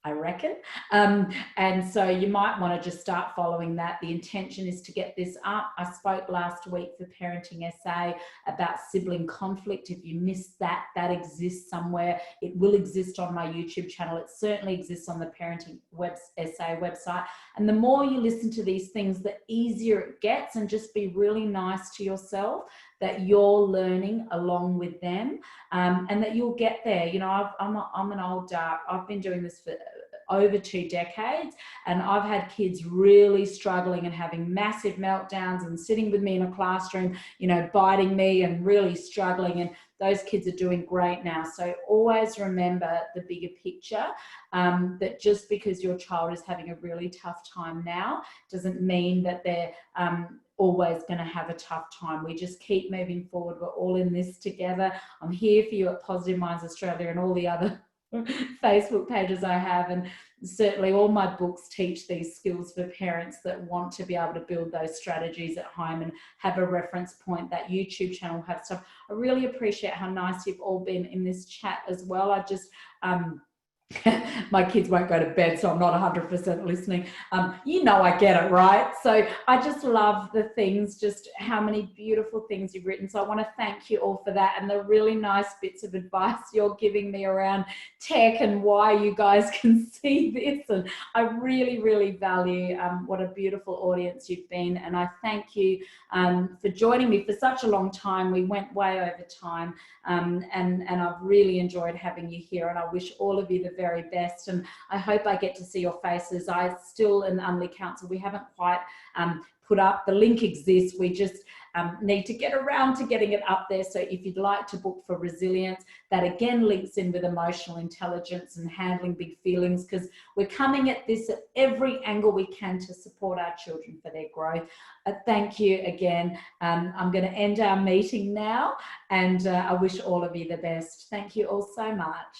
I reckon. And so you might want to just start following that. The intention is to get this up. I spoke last week for Parenting SA about sibling conflict. If you missed that, that exists somewhere. It will exist on my YouTube channel. It certainly exists on the Parenting SA website. And the more you listen to these things, the easier it gets, and just be really nice to yourself that you're learning along with them, and that you'll get there. You know, I'm an old dark. I've been doing this for over 2 decades, and I've had kids really struggling and having massive meltdowns and sitting with me in a classroom, you know, biting me and really struggling, and those kids are doing great now. So always remember the bigger picture, that just because your child is having a really tough time now doesn't mean that they're always going to have a tough time. We just keep moving forward. We're all in this together. I'm here for you at Positive Minds Australia and all the other Facebook pages I have, and certainly all my books teach these skills for parents that want to be able to build those strategies at home and have a reference point. That YouTube channel have stuff. I really appreciate how nice you've all been in this chat as well. I just my kids won't go to bed, so I'm not 100% listening. You know, I get it, right? So I just love the things, just how many beautiful things you've written. So I want to thank you all for that, and the really nice bits of advice you're giving me around tech and why you guys can see this. And I really, really value what a beautiful audience you've been. And I thank you for joining me for such a long time. We went way over time, and I've really enjoyed having you here. And I wish all of you the very best. And I hope I get to see your faces. I still, in Unley Council, we haven't quite put up, the link exists. We just need to get around to getting it up there. So if you'd like to book for resilience, that again links in with emotional intelligence and handling big feelings, because we're coming at this at every angle we can to support our children for their growth. Thank you again. I'm going to end our meeting now, and I wish all of you the best. Thank you all so much.